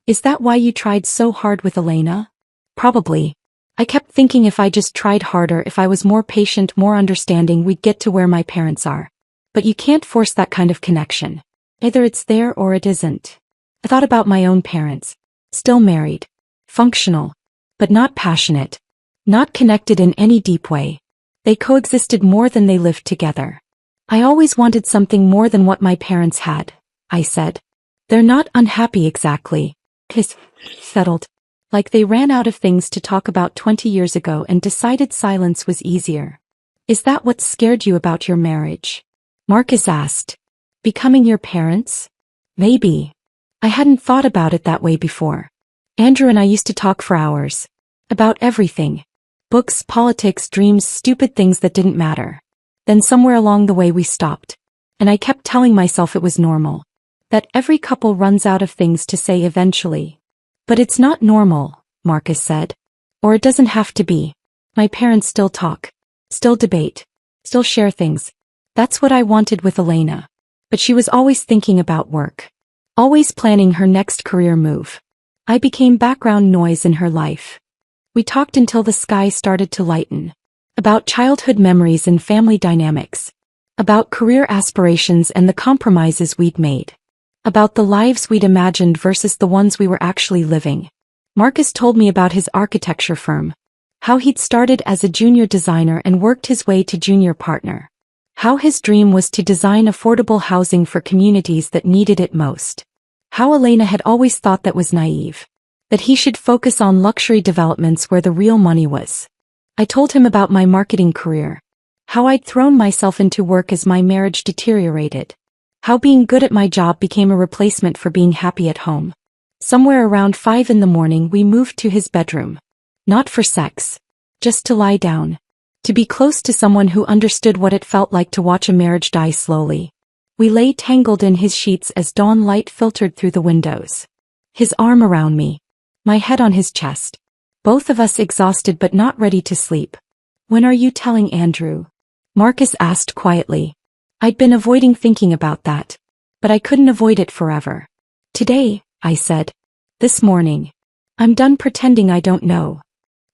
Is that why you tried so hard with Elena? Probably. I kept thinking if I just tried harder, if I was more patient, more understanding, we'd get to where my parents are. But you can't force that kind of connection. Either it's there or it isn't. I thought about my own parents. Still married. Functional. But not passionate. Not connected in any deep way. They coexisted more than they lived together. I always wanted something more than what my parents had, I said. They're not unhappy exactly. Settled. Like they ran out of things to talk about 20 years ago and decided silence was easier. Is that what scared you about your marriage? Marcus asked. Becoming your parents? Maybe. I hadn't thought about it that way before. Andrew and I used to talk for hours. About everything. Books, politics, dreams, stupid things that didn't matter. Then somewhere along the way we stopped. And I kept telling myself it was normal. That every couple runs out of things to say eventually. But it's not normal, Marcus said. Or it doesn't have to be. My parents still talk. Still debate. Still share things. That's what I wanted with Elena. But she was always thinking about work. Always planning her next career move. I became background noise in her life. We talked until the sky started to lighten. About childhood memories and family dynamics. About career aspirations and the compromises we'd made. About the lives we'd imagined versus the ones we were actually living. Marcus told me about his architecture firm. How he'd started as a junior designer and worked his way to junior partner. How his dream was to design affordable housing for communities that needed it most. How Elena had always thought that was naive. That he should focus on luxury developments where the real money was. I told him about my marketing career. How I'd thrown myself into work as my marriage deteriorated. How being good at my job became a replacement for being happy at home. Somewhere around 5 in the morning we moved to his bedroom. Not for sex. Just to lie down. To be close to someone who understood what it felt like to watch a marriage die slowly. We lay tangled in his sheets as dawn light filtered through the windows. His arm around me. My head on his chest. Both of us exhausted but not ready to sleep. When are you telling Andrew? Marcus asked quietly. I'd been avoiding thinking about that. But I couldn't avoid it forever. Today, I said. This morning. I'm done pretending I don't know.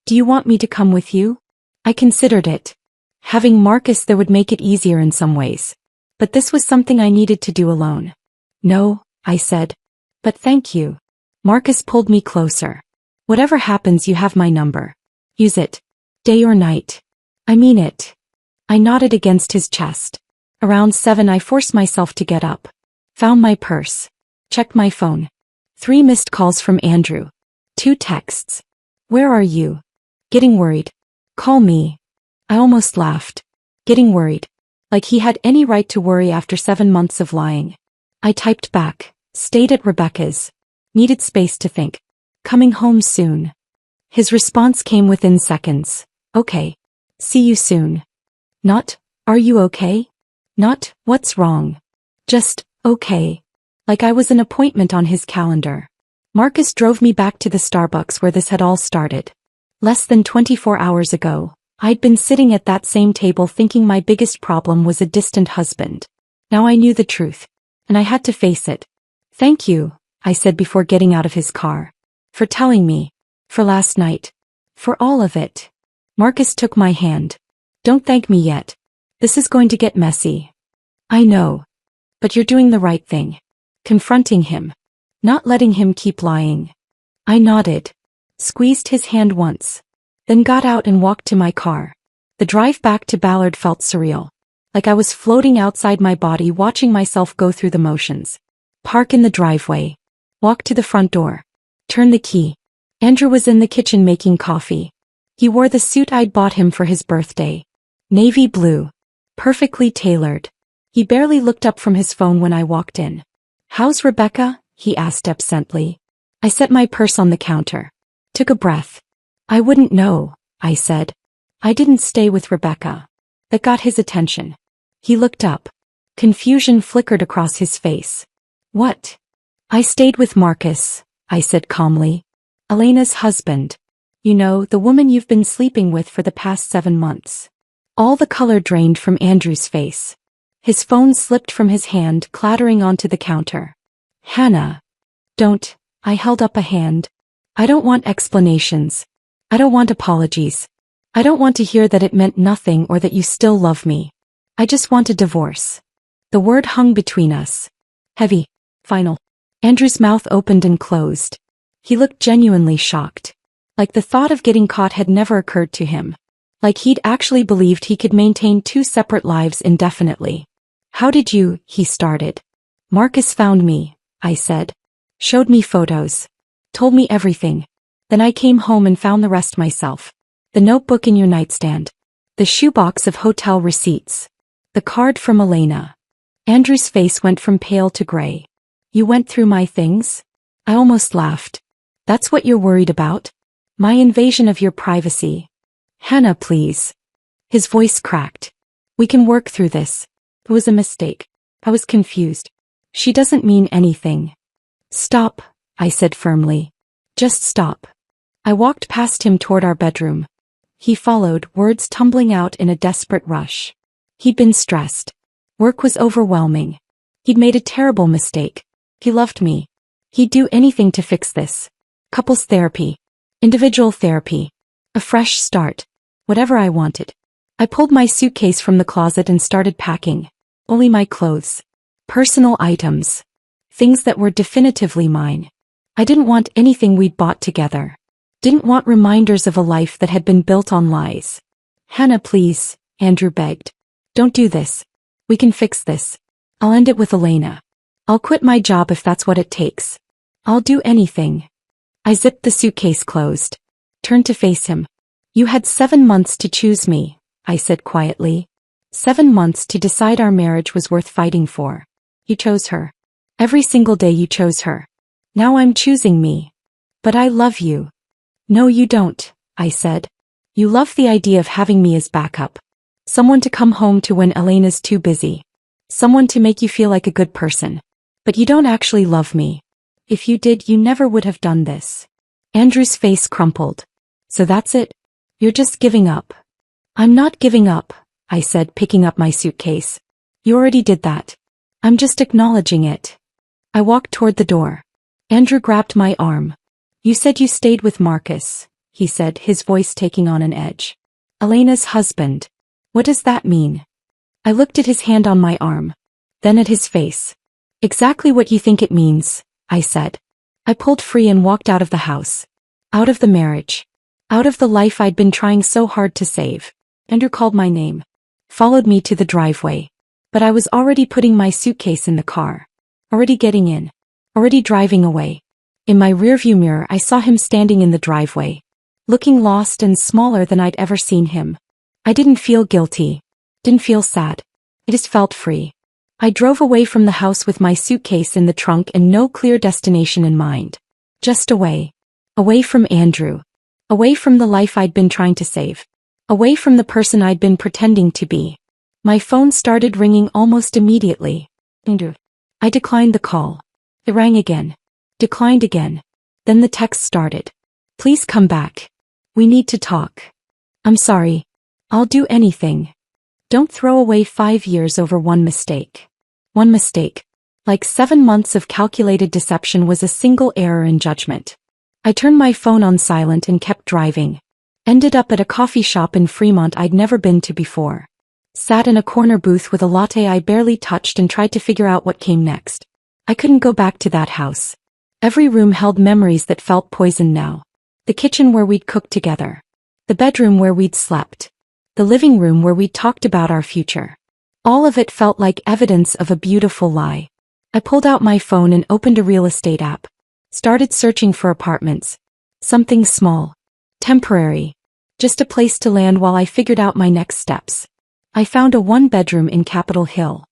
Do you want me to come with you? I considered it. Having Marcus there would make it easier in some ways. But this was something I needed to do alone. No, I said. But thank you. Marcus pulled me closer. Whatever happens you have my number. Use it. Day or night. I mean it. I nodded against his chest. Around 7 I forced myself to get up. Found my purse. Checked my phone. 3 missed calls from Andrew. 2 texts. Where are you? Getting worried. Call me. I almost laughed. Getting worried. Like he had any right to worry after 7 months of lying. I typed back. Stayed at Rebecca's. Needed space to think. Coming home soon. His response came within seconds. Okay. See you soon. Not, are you okay? Not, what's wrong? Just, okay. Like I was an appointment on his calendar. Marcus drove me back to the Starbucks where this had all started. Less than 24 hours ago, I'd been sitting at that same table thinking my biggest problem was a distant husband. Now I knew the truth. And I had to face it. Thank you, I said before getting out of his car. For telling me. For last night. For all of it. Marcus took my hand. Don't thank me yet. This is going to get messy. I know. But you're doing the right thing. Confronting him. Not letting him keep lying. I nodded. Squeezed his hand once. Then got out and walked to my car. The drive back to Ballard felt surreal. Like I was floating outside my body watching myself go through the motions. Park in the driveway. Walk to the front door. Turn the key. Andrew was in the kitchen making coffee. He wore the suit I'd bought him for his birthday. Navy blue. Perfectly tailored. He barely looked up from his phone when I walked in. How's Rebecca? He asked absently. I set my purse on the counter. Took a breath. I wouldn't know, I said. I didn't stay with Rebecca. That got his attention. He looked up. Confusion flickered across his face. What? I stayed with Marcus, I said calmly. Elena's husband. You know, the woman you've been sleeping with for the past 7 months. All the color drained from Andrew's face. His phone slipped from his hand, clattering onto the counter. Hannah. Don't. I held up a hand. I don't want explanations. I don't want apologies. I don't want to hear that it meant nothing or that you still love me. I just want a divorce. The word hung between us. Heavy. Final. Andrew's mouth opened and closed. He looked genuinely shocked. Like the thought of getting caught had never occurred to him. Like he'd actually believed he could maintain 2 separate lives indefinitely. How did you, he started. Marcus found me, I said. Showed me photos. Told me everything. Then I came home and found the rest myself. The notebook in your nightstand. The shoebox of hotel receipts. The card from Elena. Andrew's face went from pale to gray. You went through my things? I almost laughed. That's what you're worried about? My invasion of your privacy. Hannah, please. His voice cracked. We can work through this. It was a mistake. I was confused. She doesn't mean anything. Stop, I said firmly. Just stop. I walked past him toward our bedroom. He followed, words tumbling out in a desperate rush. He'd been stressed. Work was overwhelming. He'd made a terrible mistake. He loved me. He'd do anything to fix this. Couples therapy. Individual therapy. A fresh start. Whatever I wanted. I pulled my suitcase from the closet and started packing. Only my clothes. Personal items. Things that were definitively mine. I didn't want anything we'd bought together. Didn't want reminders of a life that had been built on lies. Hannah, please, Andrew begged. Don't do this. We can fix this. I'll end it with Elena. I'll quit my job if that's what it takes. I'll do anything. I zipped the suitcase closed. Turned to face him. You had 7 months to choose me, I said quietly. 7 months to decide our marriage was worth fighting for. You chose her. Every single day you chose her. Now I'm choosing me. But I love you. No, you don't, I said. You love the idea of having me as backup. Someone to come home to when Elena's too busy. Someone to make you feel like a good person. But you don't actually love me. If you did, you never would have done this. Andrew's face crumpled. So that's it? You're just giving up. I'm not giving up, I said, picking up my suitcase. You already did that. I'm just acknowledging it. I walked toward the door. Andrew grabbed my arm. You said you stayed with Marcus, he said, his voice taking on an edge. Elena's husband. What does that mean? I looked at his hand on my arm. Then at his face. Exactly what you think it means, I said. I pulled free and walked out of the house. Out of the marriage. Out of the life I'd been trying so hard to save. Andrew called my name. Followed me to the driveway. But I was already putting my suitcase in the car. Already getting in. Already driving away. In my rearview mirror I saw him standing in the driveway. Looking lost and smaller than I'd ever seen him. I didn't feel guilty. Didn't feel sad. I just felt free. I drove away from the house with my suitcase in the trunk and no clear destination in mind. Just away. Away from Andrew. Away from the life I'd been trying to save. Away from the person I'd been pretending to be. My phone started ringing almost immediately. Andrew. I declined the call. It rang again. Declined again. Then the text started. Please come back. We need to talk. I'm sorry. I'll do anything. Don't throw away 5 years over one mistake. One mistake. Like 7 months of calculated deception was a single error in judgment. I turned my phone on silent and kept driving. Ended up at a coffee shop in Fremont I'd never been to before. Sat in a corner booth with a latte I barely touched and tried to figure out what came next. I couldn't go back to that house. Every room held memories that felt poisoned now. The kitchen where we'd cooked together. The bedroom where we'd slept. The living room where we'd talked about our future. All of it felt like evidence of a beautiful lie. I pulled out my phone and opened a real estate app. Started searching for apartments. Something small. Temporary. Just a place to land while I figured out my next steps. I found a 1-bedroom in Capitol Hill.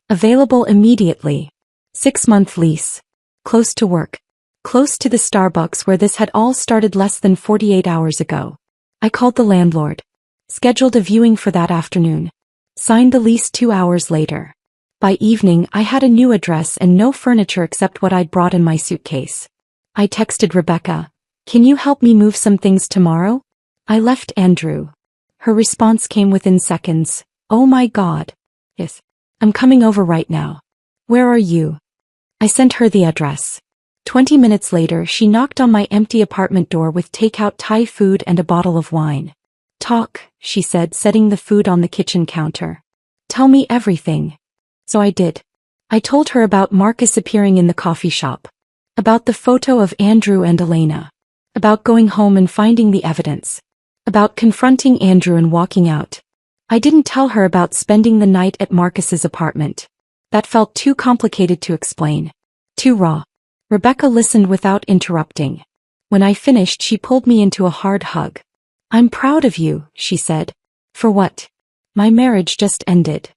Available immediately. 6-month lease. Close to work. Close to the Starbucks where this had all started less than 48 hours ago. I called the landlord. Scheduled a viewing for that afternoon. Signed the lease 2 hours later. By evening I had a new address and no furniture except what I'd brought in my suitcase. I texted Rebecca. Can you help me move some things tomorrow? I left Andrew. Her response came within seconds. Oh my God. Yes. I'm coming over right now. Where are you? I sent her the address. 20 minutes later she knocked on my empty apartment door with takeout Thai food and a bottle of wine. Talk, she said, setting the food on the kitchen counter. Tell me everything. So I did. I told her about Marcus appearing in the coffee shop. About the photo of Andrew and Elena. About going home and finding the evidence. About confronting Andrew and walking out. I didn't tell her about spending the night at Marcus's apartment. That felt too complicated to explain. Too raw. Rebecca listened without interrupting. When I finished she pulled me into a hard hug. I'm proud of you, she said. For what? My marriage just ended.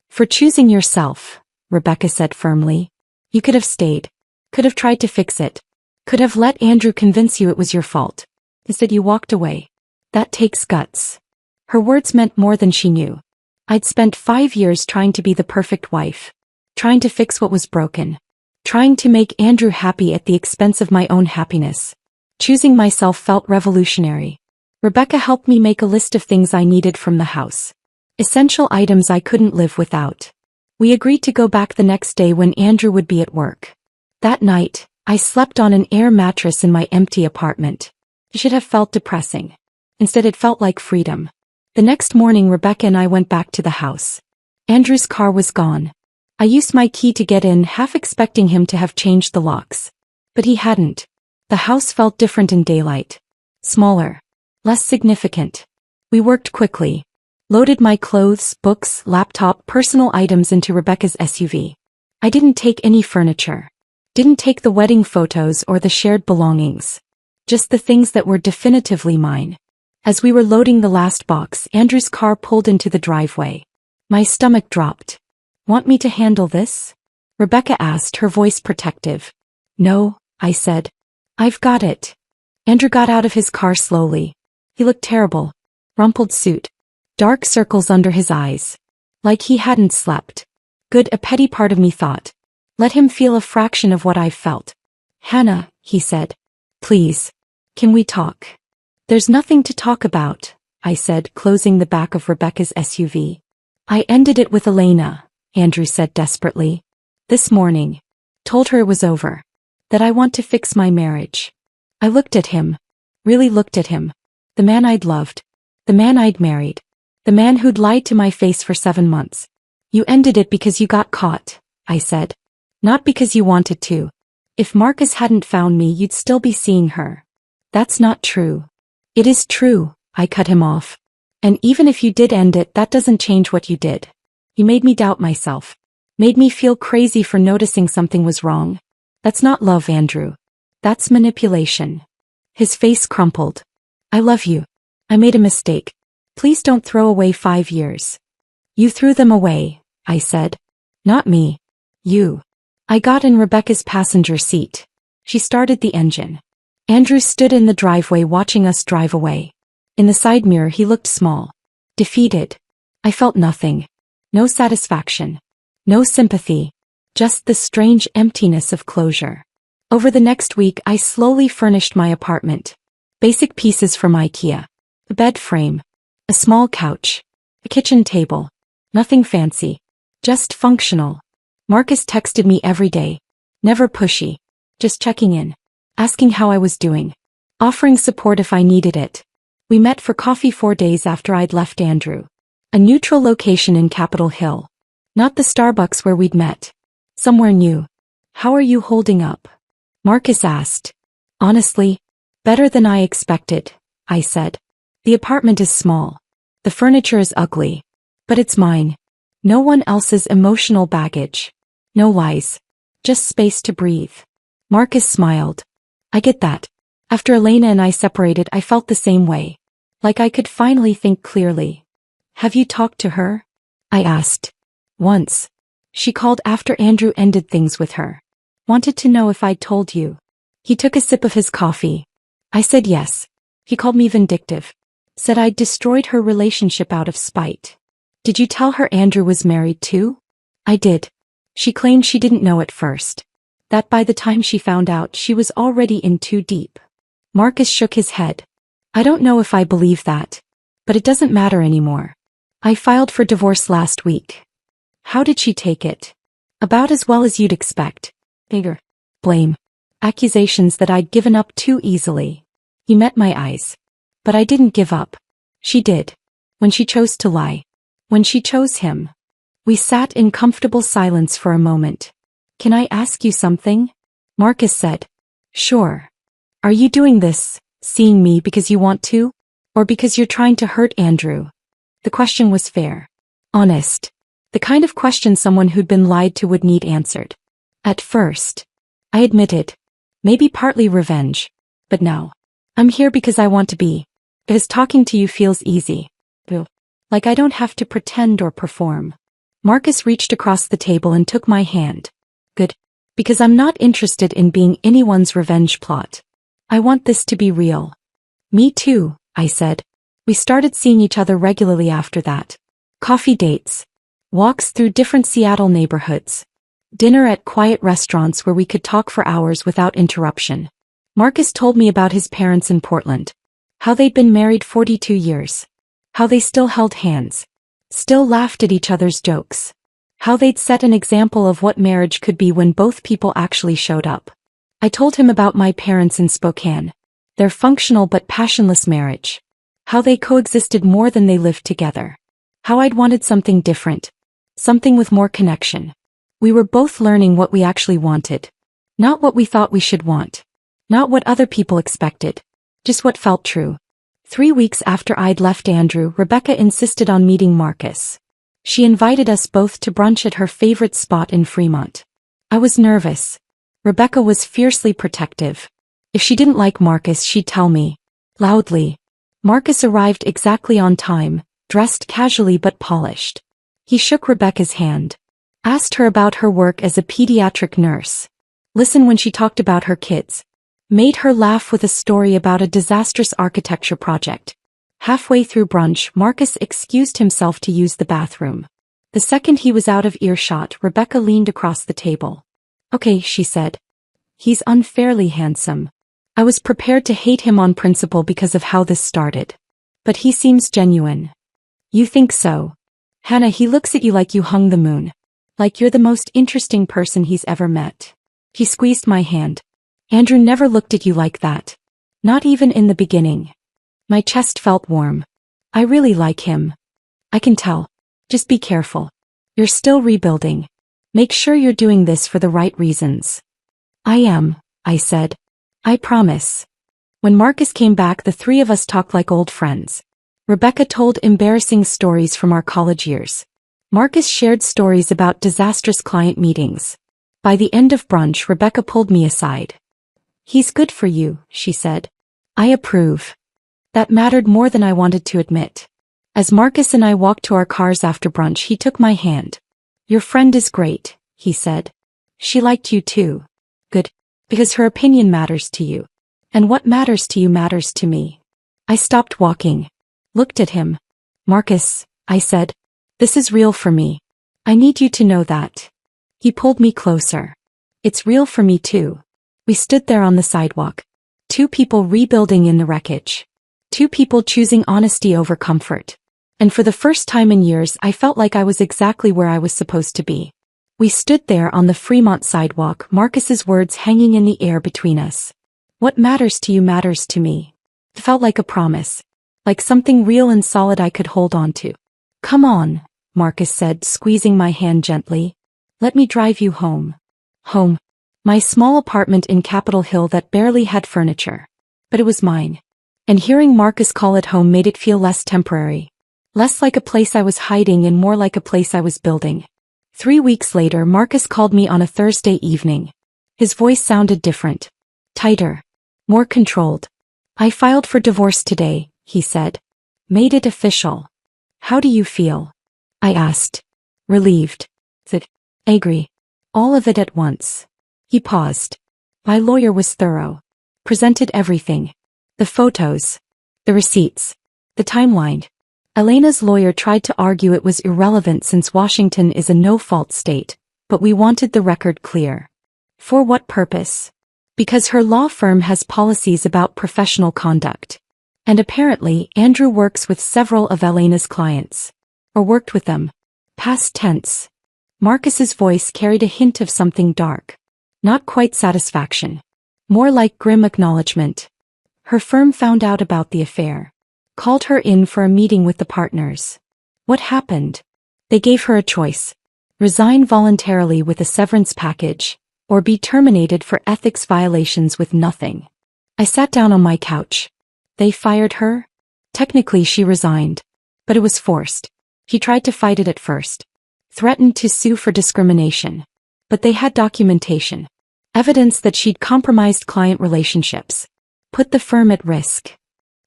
For choosing yourself, Rebecca said firmly. You could have stayed. Could have tried to fix it. Could have let Andrew convince you it was your fault. Instead you walked away. That takes guts. Her words meant more than she knew. I'd spent 5 years trying to be the perfect wife. trying to fix what was broken. Trying to make Andrew happy at the expense of my own happiness. Choosing myself felt revolutionary. Rebecca helped me make a list of things I needed from the house. Essential items I couldn't live without. We agreed to go back the next day when Andrew would be at work. That night, I slept on an air mattress in my empty apartment. It should have felt depressing. Instead it felt like freedom. The next morning Rebecca and I went back to the house. Andrew's car was gone. I used my key to get in, half expecting him to have changed the locks. But he hadn't. The house felt different in daylight. Smaller. Less significant. We worked quickly. Loaded my clothes, books, laptop, personal items into Rebecca's SUV. I didn't take any furniture. Didn't take the wedding photos or the shared belongings. Just the things that were definitively mine. As we were loading the last box, Andrew's car pulled into the driveway. My stomach dropped. Want me to handle this? Rebecca asked, her voice protective. No, I said. I've got it. Andrew got out of his car slowly. He looked terrible. Rumpled suit. Dark circles under his eyes. Like he hadn't slept. Good, a petty part of me thought. Let him feel a fraction of what I've felt. Hannah, he said. Please. Can we talk? There's nothing to talk about, I said, closing the back of Rebecca's SUV. I ended it with Elena, Andrew said desperately. This morning. Told her it was over. That I want to fix my marriage. I looked at him. Really looked at him. The man I'd loved. The man I'd married. The man who'd lied to my face for 7 months. You ended it because you got caught, I said. Not because you wanted to. If Marcus hadn't found me, you'd still be seeing her. That's not true. It is true, I cut him off. And even if you did end it, that doesn't change what you did. You made me doubt myself. Made me feel crazy for noticing something was wrong. That's not love, Andrew. That's manipulation. His face crumpled. I love you. I made a mistake. Please don't throw away 5 years. You threw them away, I said. Not me. You. I got in Rebecca's passenger seat. She started the engine. Andrew stood in the driveway watching us drive away. In the side mirror he looked small. Defeated. I felt nothing. No satisfaction. No sympathy. Just the strange emptiness of closure. Over the next week I slowly furnished my apartment. Basic pieces from IKEA. A bed frame. A small couch. A kitchen table. Nothing fancy. Just functional. Marcus texted me every day. Never pushy. Just checking in. Asking how I was doing. Offering support if I needed it. We met for coffee 4 days after I'd left Andrew. A neutral location in Capitol Hill. Not the Starbucks where we'd met. Somewhere new. How are you holding up? Marcus asked. Honestly, better than I expected, I said. The apartment is small. The furniture is ugly. But it's mine. No one else's emotional baggage. No lies. Just space to breathe. Marcus smiled. I get that. After Elena and I separated, I felt the same way. Like I could finally think clearly. Have you talked to her? I asked. Once. She called after Andrew ended things with her. Wanted to know if I'd told you. He took a sip of his coffee. I said yes. He called me vindictive. Said I'd destroyed her relationship out of spite. Did you tell her Andrew was married too? I did. She claimed she didn't know at first. That by the time she found out, she was already in too deep. Marcus shook his head. I don't know if I believe that. But it doesn't matter anymore. I filed for divorce last week. How did she take it? About as well as you'd expect. Bigger. Blame. Accusations that I'd given up too easily. He met my eyes. But I didn't give up. She did. When she chose to lie. When she chose him. We sat in comfortable silence for a moment. Can I ask you something? Marcus said. Sure. Are you doing this, seeing me because you want to? Or because you're trying to hurt Andrew? The question was fair. Honest. The kind of question someone who'd been lied to would need answered. At first. I admitted. Maybe partly revenge. But now. I'm here because I want to be. Because talking to you feels easy. Like I don't have to pretend or perform. Marcus reached across the table and took my hand. Good. Because I'm not interested in being anyone's revenge plot. I want this to be real. Me too, I said. We started seeing each other regularly after that. Coffee dates. Walks through different Seattle neighborhoods. Dinner at quiet restaurants where we could talk for hours without interruption. Marcus told me about his parents in Portland. How they'd been married 42 years. How they still held hands. Still laughed at each other's jokes. How they'd set an example of what marriage could be when both people actually showed up. I told him about my parents in Spokane. Their functional but passionless marriage. How they coexisted more than they lived together. How I'd wanted something different. Something with more connection. We were both learning what we actually wanted. Not what we thought we should want. Not what other people expected. Just what felt true. 3 weeks after I'd left Andrew, Rebecca insisted on meeting Marcus. She invited us both to brunch at her favorite spot in Fremont. I was nervous. Rebecca was fiercely protective. If she didn't like Marcus, she'd tell me. Loudly. Marcus arrived exactly on time, dressed casually but polished. He shook Rebecca's hand. Asked her about her work as a pediatric nurse. Listened when she talked about her kids. Made her laugh with a story about a disastrous architecture project. Halfway through brunch, Marcus excused himself to use the bathroom. The second he was out of earshot, Rebecca leaned across the table. Okay, she said. He's unfairly handsome. I was prepared to hate him on principle because of how this started. But he seems genuine. You think so? Hannah, he looks at you like you hung the moon. Like you're the most interesting person he's ever met. He squeezed my hand. Andrew never looked at you like that. Not even in the beginning. My chest felt warm. I really like him. I can tell. Just be careful. You're still rebuilding. Make sure you're doing this for the right reasons. I am, I said. I promise. When Marcus came back, the three of us talked like old friends. Rebecca told embarrassing stories from our college years. Marcus shared stories about disastrous client meetings. By the end of brunch, Rebecca pulled me aside. He's good for you, she said. I approve. That mattered more than I wanted to admit. As Marcus and I walked to our cars after brunch, he took my hand. Your friend is great, he said. She liked you too. Good. Because her opinion matters to you. And what matters to you matters to me. I stopped walking. Looked at him. Marcus, I said. This is real for me. I need you to know that. He pulled me closer. It's real for me too. We stood there on the sidewalk. Two people rebuilding in the wreckage. Two people choosing honesty over comfort. And for the first time in years, I felt like I was exactly where I was supposed to be. We stood there on the Fremont sidewalk, Marcus's words hanging in the air between us. What matters to you matters to me. It felt like a promise. Like something real and solid I could hold on to. Come on, Marcus said, squeezing my hand gently. Let me drive you home. Home. My small apartment in Capitol Hill that barely had furniture. But it was mine. And hearing Marcus call it home made it feel less temporary. Less like a place I was hiding and more like a place I was building. 3 weeks later, Marcus called me on a Thursday evening. His voice sounded different. Tighter. More controlled. I filed for divorce today, he said. Made it official. How do you feel? I asked. Relieved. Angry. All of it at once. He paused. My lawyer was thorough. Presented everything. The photos. The receipts. The timeline. Elena's lawyer tried to argue it was irrelevant since Washington is a no-fault state, but we wanted the record clear. For what purpose? Because her law firm has policies about professional conduct. And apparently, Andrew works with several of Elena's clients. Or worked with them. Past tense. Marcus's voice carried a hint of something dark. Not quite satisfaction. More like grim acknowledgement. Her firm found out about the affair. Called her in for a meeting with the partners. What happened? They gave her a choice. Resign voluntarily with a severance package, or be terminated for ethics violations with nothing. I sat down on my couch. They fired her? Technically she resigned. But it was forced. He tried to fight it at first. Threatened to sue for discrimination. But they had documentation. Evidence that she'd compromised client relationships. Put the firm at risk.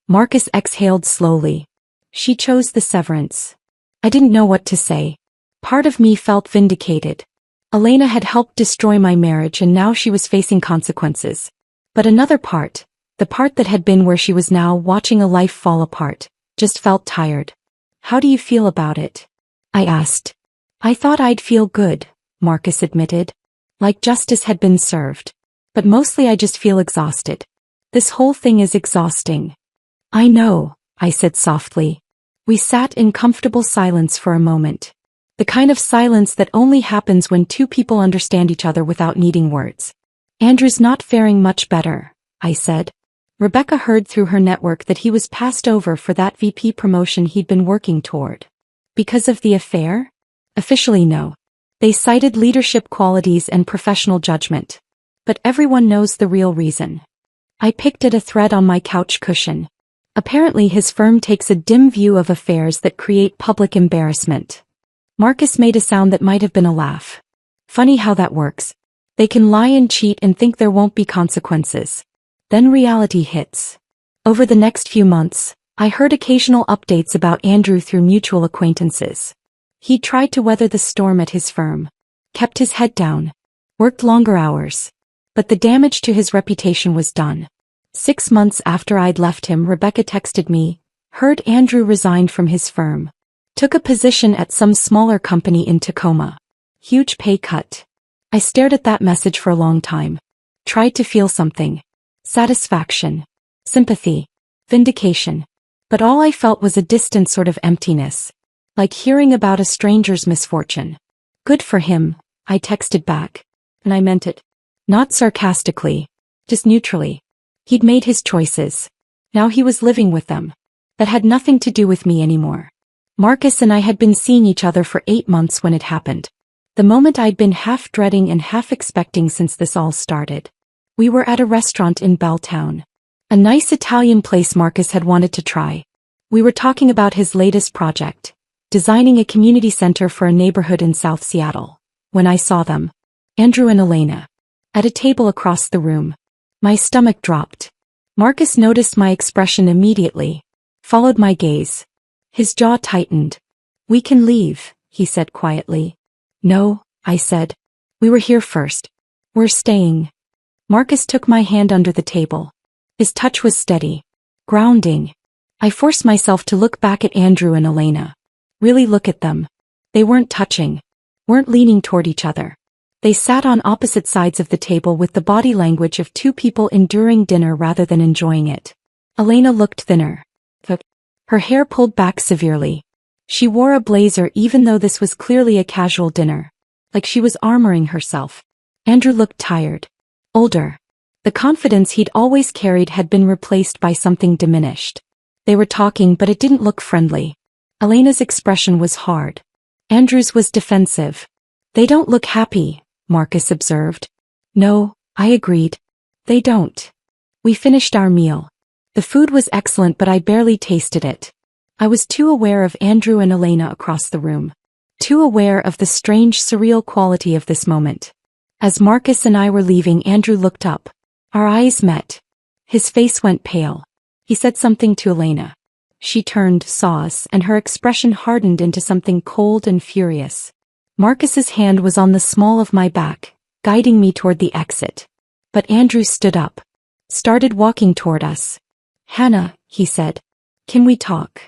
Marcus exhaled slowly. She chose the severance. I didn't know what to say. Part of me felt vindicated. Elena had helped destroy my marriage and now she was facing consequences. But another part, the part that had been where she was now watching a life fall apart, just felt tired. How do you feel about it? I asked. I thought I'd feel good, Marcus admitted. Like justice had been served. But mostly I just feel exhausted. This whole thing is exhausting. I know, I said softly. We sat in comfortable silence for a moment. The kind of silence that only happens when two people understand each other without needing words. Andrew's not faring much better, I said. Rebecca heard through her network that he was passed over for that VP promotion he'd been working toward. Because of the affair? Officially no. They cited leadership qualities and professional judgment. But everyone knows the real reason. I picked at a thread on my couch cushion. Apparently his firm takes a dim view of affairs that create public embarrassment. Marcus made a sound that might have been a laugh. Funny how that works. They can lie and cheat and think there won't be consequences. Then reality hits. Over the next few months, I heard occasional updates about Andrew through mutual acquaintances. He tried to weather the storm at his firm. Kept his head down. Worked longer hours. But the damage to his reputation was done. 6 months after I'd left him, Rebecca texted me, heard Andrew resigned from his firm. Took a position at some smaller company in Tacoma. Huge pay cut. I stared at that message for a long time. Tried to feel something. Satisfaction. Sympathy. Vindication. But all I felt was a distant sort of emptiness. Like hearing about a stranger's misfortune. Good for him, I texted back. And I meant it. Not sarcastically. Just neutrally. He'd made his choices. Now he was living with them. That had nothing to do with me anymore. Marcus and I had been seeing each other for 8 months when it happened. The moment I'd been half dreading and half expecting since this all started. We were at a restaurant in Belltown. A nice Italian place Marcus had wanted to try. We were talking about his latest project. Designing a community center for a neighborhood in South Seattle. When I saw them. Andrew and Elena. At a table across the room. My stomach dropped. Marcus noticed my expression immediately. Followed my gaze. His jaw tightened. We can leave, he said quietly. No, I said. We were here first. We're staying. Marcus took my hand under the table. His touch was steady. Grounding. I forced myself to look back at Andrew and Elena. Really look at them. They weren't touching. Weren't leaning toward each other. They sat on opposite sides of the table with the body language of two people enduring dinner rather than enjoying it. Elena looked thinner. Her hair pulled back severely. She wore a blazer even though this was clearly a casual dinner. Like she was armoring herself. Andrew looked tired. Older. The confidence he'd always carried had been replaced by something diminished. They were talking but it didn't look friendly. Elena's expression was hard. Andrew's was defensive. They don't look happy, Marcus observed. No, I agreed. They don't. We finished our meal. The food was excellent but I barely tasted it. I was too aware of Andrew and Elena across the room. Too aware of the strange surreal quality of this moment. As Marcus and I were leaving, Andrew looked up. Our eyes met. His face went pale. He said something to Elena. She turned, saw us, and her expression hardened into something cold and furious. Marcus's hand was on the small of my back, guiding me toward the exit. But Andrew stood up. Started walking toward us. Hannah, he said. Can we talk?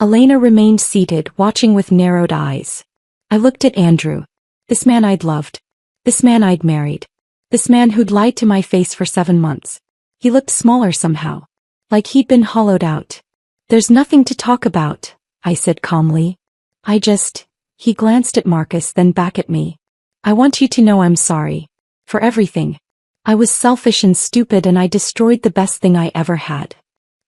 Elena remained seated, watching with narrowed eyes. I looked at Andrew. This man I'd loved. This man I'd married. This man who'd lied to my face for 7 months. He looked smaller somehow. Like he'd been hollowed out. There's nothing to talk about, I said calmly. He glanced at Marcus, then back at me. I want you to know I'm sorry. For everything. I was selfish and stupid and I destroyed the best thing I ever had.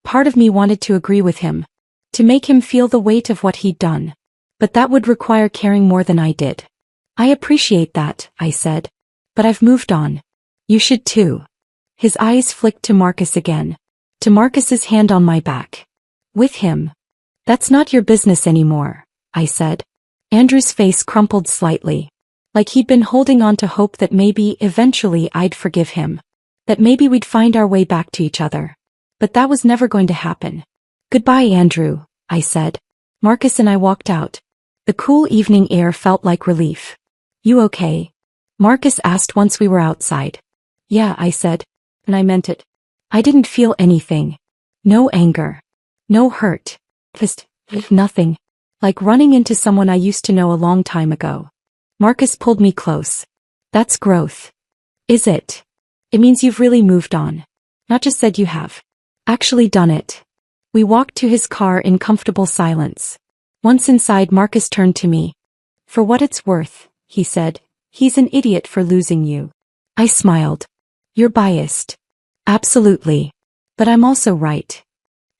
Part of me wanted to agree with him. To make him feel the weight of what he'd done. But that would require caring more than I did. I appreciate that, I said. But I've moved on. You should too. His eyes flicked to Marcus again. To Marcus's hand on my back. With him. That's not your business anymore, I said. Andrew's face crumpled slightly. Like he'd been holding on to hope that maybe, eventually, I'd forgive him. That maybe we'd find our way back to each other. But that was never going to happen. Goodbye, Andrew, I said. Marcus and I walked out. The cool evening air felt like relief. You okay? Marcus asked once we were outside. Yeah, I said. And I meant it. I didn't feel anything. No anger. No hurt. Just nothing. Like running into someone I used to know a long time ago. Marcus pulled me close. That's growth. Is it? It means you've really moved on. Not just said you have. Actually done it. We walked to his car in comfortable silence. Once inside, Marcus turned to me. For what it's worth, he said, he's an idiot for losing you. I smiled. You're biased. Absolutely. But I'm also right.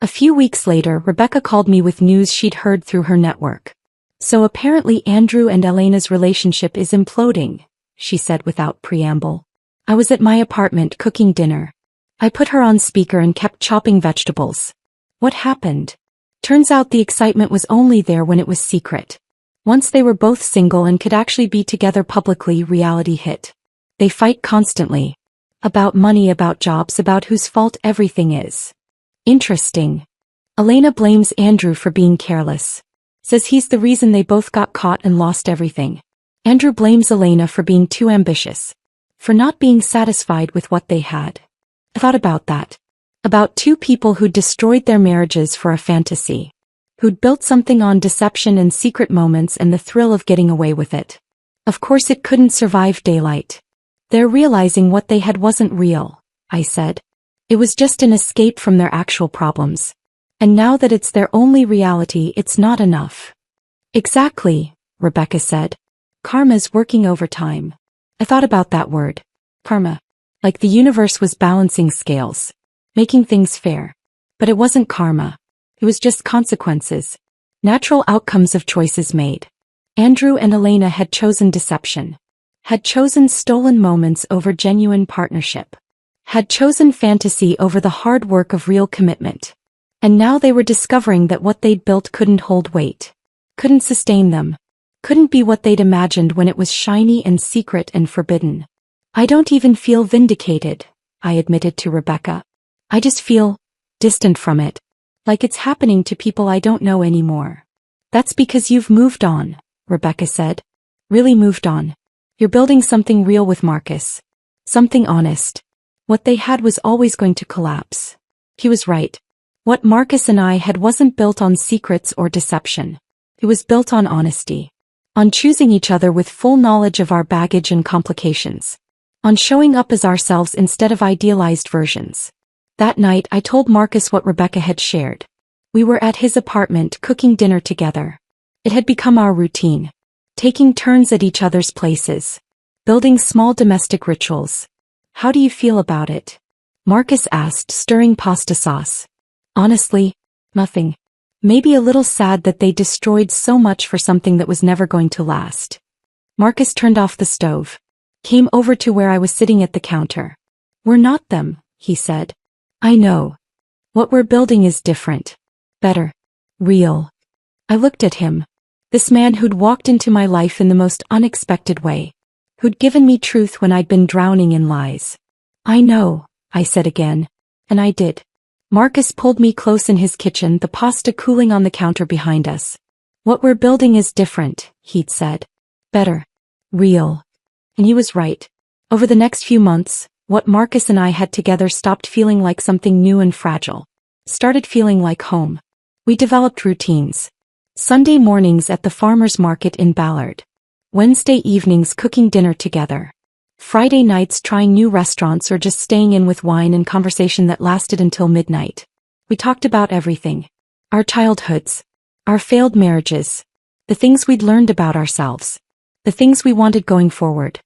A few weeks later, Rebecca called me with news she'd heard through her network. So apparently Andrew and Elena's relationship is imploding, she said without preamble. I was at my apartment cooking dinner. I put her on speaker and kept chopping vegetables. What happened? Turns out the excitement was only there when it was secret. Once they were both single and could actually be together publicly, reality hit. They fight constantly. About money, about jobs, about whose fault everything is. Interesting. Elena blames Andrew for being careless. Says he's the reason they both got caught and lost everything. Andrew blames Elena for being too ambitious. For not being satisfied with what they had. I thought about that. About two people who'd destroyed their marriages for a fantasy. Who'd built something on deception and secret moments and the thrill of getting away with it. Of course it couldn't survive daylight. They're realizing what they had wasn't real, I said. It was just an escape from their actual problems. And now that it's their only reality, it's not enough. Exactly, Rebecca said. Karma's working overtime. I thought about that word. Karma. Like the universe was balancing scales. Making things fair. But it wasn't karma. It was just consequences. Natural outcomes of choices made. Andrew and Elena had chosen deception. Had chosen stolen moments over genuine partnership. Had chosen fantasy over the hard work of real commitment. And now they were discovering that what they'd built couldn't hold weight. Couldn't sustain them. Couldn't be what they'd imagined when it was shiny and secret and forbidden. I don't even feel vindicated, I admitted to Rebecca. I just feel distant from it. Like it's happening to people I don't know anymore. That's because you've moved on, Rebecca said. Really moved on. You're building something real with Marcus. Something honest. What they had was always going to collapse. He was right. What Marcus and I had wasn't built on secrets or deception. It was built on honesty. On choosing each other with full knowledge of our baggage and complications. On showing up as ourselves instead of idealized versions. That night I told Marcus what Rebecca had shared. We were at his apartment cooking dinner together. It had become our routine. Taking turns at each other's places. Building small domestic rituals. How do you feel about it? Marcus asked, stirring pasta sauce. Honestly, nothing. Maybe a little sad that they destroyed so much for something that was never going to last. Marcus turned off the stove. Came over to where I was sitting at the counter. We're not them, he said. I know. What we're building is different. Better. Real. I looked at him. This man who'd walked into my life in the most unexpected way. Who'd given me truth when I'd been drowning in lies. I know, I said again. And I did. Marcus pulled me close in his kitchen, the pasta cooling on the counter behind us. What we're building is different, he'd said. Better. Real. And he was right. Over the next few months, what Marcus and I had together stopped feeling like something new and fragile. Started feeling like home. We developed routines. Sunday mornings at the farmer's market in Ballard. Wednesday evenings cooking dinner together. Friday nights trying new restaurants or just staying in with wine and conversation that lasted until midnight. We talked about everything. Our childhoods. Our failed marriages. The things we'd learned about ourselves. The things we wanted going forward.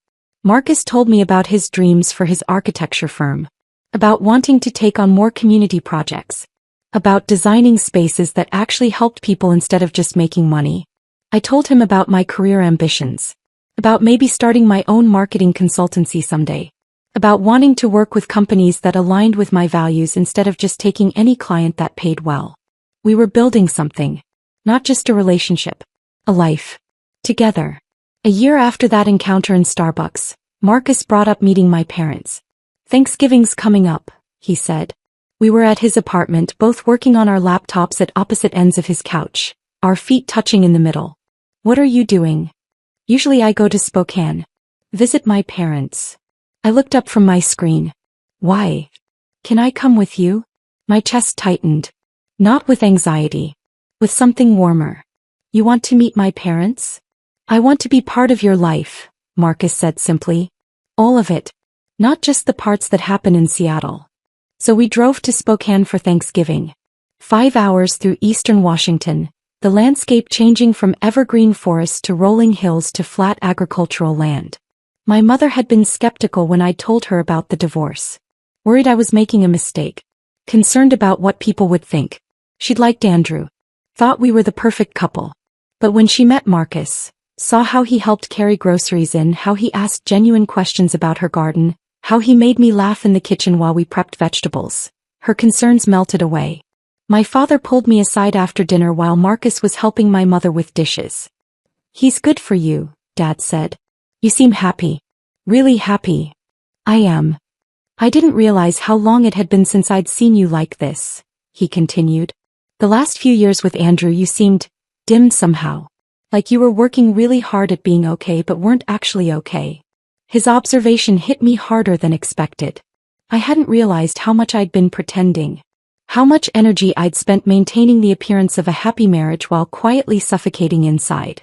Marcus told me about his dreams for his architecture firm. About wanting to take on more community projects. About designing spaces that actually helped people instead of just making money. I told him about my career ambitions. About maybe starting my own marketing consultancy someday. About wanting to work with companies that aligned with my values instead of just taking any client that paid well. We were building something. Not just a relationship. A life. Together. A year after that encounter in Starbucks, Marcus brought up meeting my parents. Thanksgiving's coming up, he said. We were at his apartment, both working on our laptops at opposite ends of his couch, our feet touching in the middle. What are you doing? Usually I go to Spokane. Visit my parents. I looked up from my screen. Why? Can I come with you? My chest tightened. Not with anxiety. With something warmer. You want to meet my parents? I want to be part of your life, Marcus said simply. All of it. Not just the parts that happen in Seattle. So we drove to Spokane for Thanksgiving. 5 hours through eastern Washington, the landscape changing from evergreen forests to rolling hills to flat agricultural land. My mother had been skeptical when I told her about the divorce. Worried I was making a mistake. Concerned about what people would think. She'd liked Andrew. Thought we were the perfect couple. But when she met Marcus, saw how he helped carry groceries in, how he asked genuine questions about her garden, how he made me laugh in the kitchen while we prepped vegetables, her concerns melted away. My father pulled me aside after dinner while Marcus was helping my mother with dishes. He's good for you, Dad said. You seem happy. Really happy. I am. I didn't realize how long it had been since I'd seen you like this, he continued. The last few years with Andrew you seemed dimmed somehow. Like you were working really hard at being okay but weren't actually okay. His observation hit me harder than expected. I hadn't realized how much I'd been pretending. How much energy I'd spent maintaining the appearance of a happy marriage while quietly suffocating inside.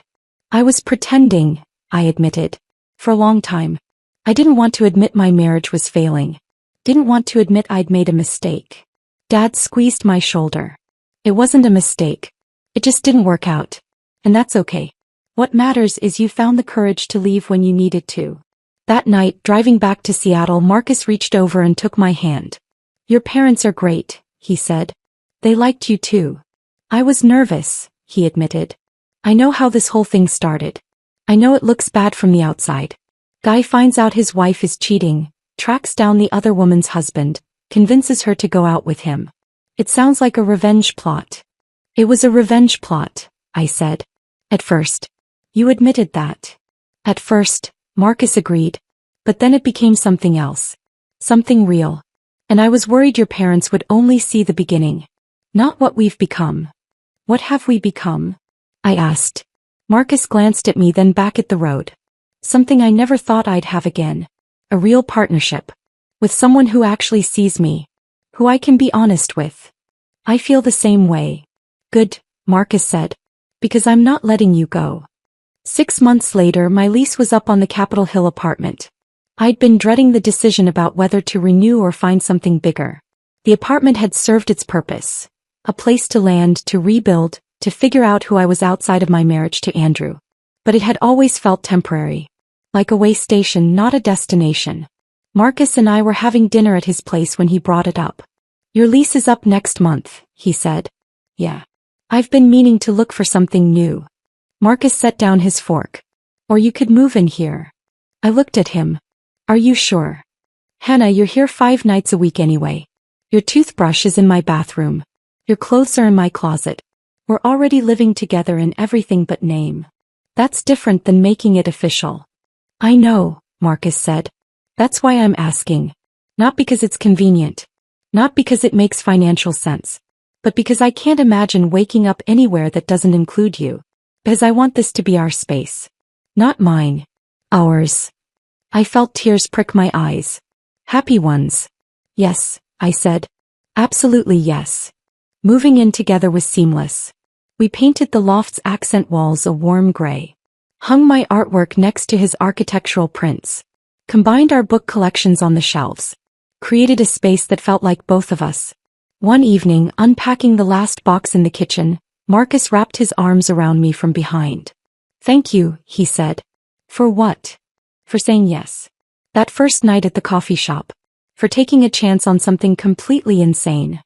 I was pretending, I admitted. For a long time. I didn't want to admit my marriage was failing. Didn't want to admit I'd made a mistake. Dad squeezed my shoulder. It wasn't a mistake. It just didn't work out. And that's okay. What matters is you found the courage to leave when you needed to. That night, driving back to Seattle, Marcus reached over and took my hand. Your parents are great, he said. They liked you too. I was nervous, he admitted. I know how this whole thing started. I know it looks bad from the outside. Guy finds out his wife is cheating, tracks down the other woman's husband, convinces her to go out with him. It sounds like a revenge plot. It was a revenge plot, I said. At first. You admitted that. At first, Marcus agreed. But then it became something else. Something real. And I was worried your parents would only see the beginning. Not what we've become. What have we become? I asked. Marcus glanced at me, then back at the road. Something I never thought I'd have again. A real partnership. With someone who actually sees me. Who I can be honest with. I feel the same way. Good, Marcus said. Because I'm not letting you go. 6 months later, my lease was up on the Capitol Hill apartment. I'd been dreading the decision about whether to renew or find something bigger. The apartment had served its purpose. A place to land, to rebuild, to figure out who I was outside of my marriage to Andrew. But it had always felt temporary. Like a way station, not a destination. Marcus and I were having dinner at his place when he brought it up. Your lease is up next month, he said. Yeah. I've been meaning to look for something new. Marcus set down his fork. Or you could move in here. I looked at him. Are you sure? Hannah, you're here 5 nights a week anyway. Your toothbrush is in my bathroom. Your clothes are in my closet. We're already living together in everything but name. That's different than making it official. I know, Marcus said. That's why I'm asking. Not because it's convenient. Not because it makes financial sense. But because I can't imagine waking up anywhere that doesn't include you. Because I want this to be our space. Not mine. Ours. I felt tears prick my eyes. Happy ones. Yes, I said. Absolutely yes. Moving in together was seamless. We painted the loft's accent walls a warm gray. Hung my artwork next to his architectural prints. Combined our book collections on the shelves. Created a space that felt like both of us. One evening, unpacking the last box in the kitchen, Marcus wrapped his arms around me from behind. Thank you, he said. For what? For saying yes. That first night at the coffee shop. For taking a chance on something completely insane.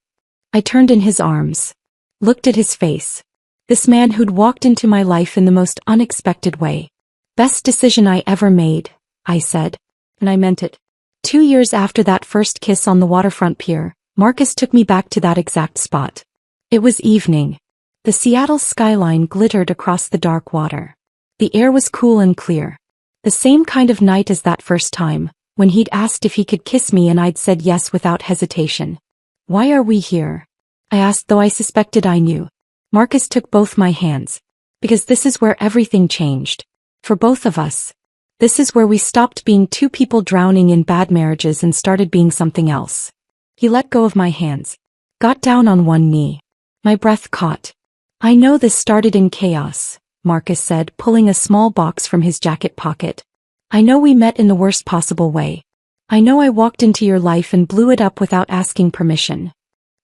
I turned in his arms. Looked at his face. This man who'd walked into my life in the most unexpected way. Best decision I ever made, I said. And I meant it. 2 years after that first kiss on the waterfront pier, Marcus took me back to that exact spot. It was evening. The Seattle skyline glittered across the dark water. The air was cool and clear. The same kind of night as that first time, when he'd asked if he could kiss me and I'd said yes without hesitation. Why are we here? I asked, though I suspected I knew. Marcus took both my hands. Because this is where everything changed. For both of us. This is where we stopped being 2 people drowning in bad marriages and started being something else. He let go of my hands. Got down on one knee. My breath caught. I know this started in chaos, Marcus said, pulling a small box from his jacket pocket. I know we met in the worst possible way. I know I walked into your life and blew it up without asking permission.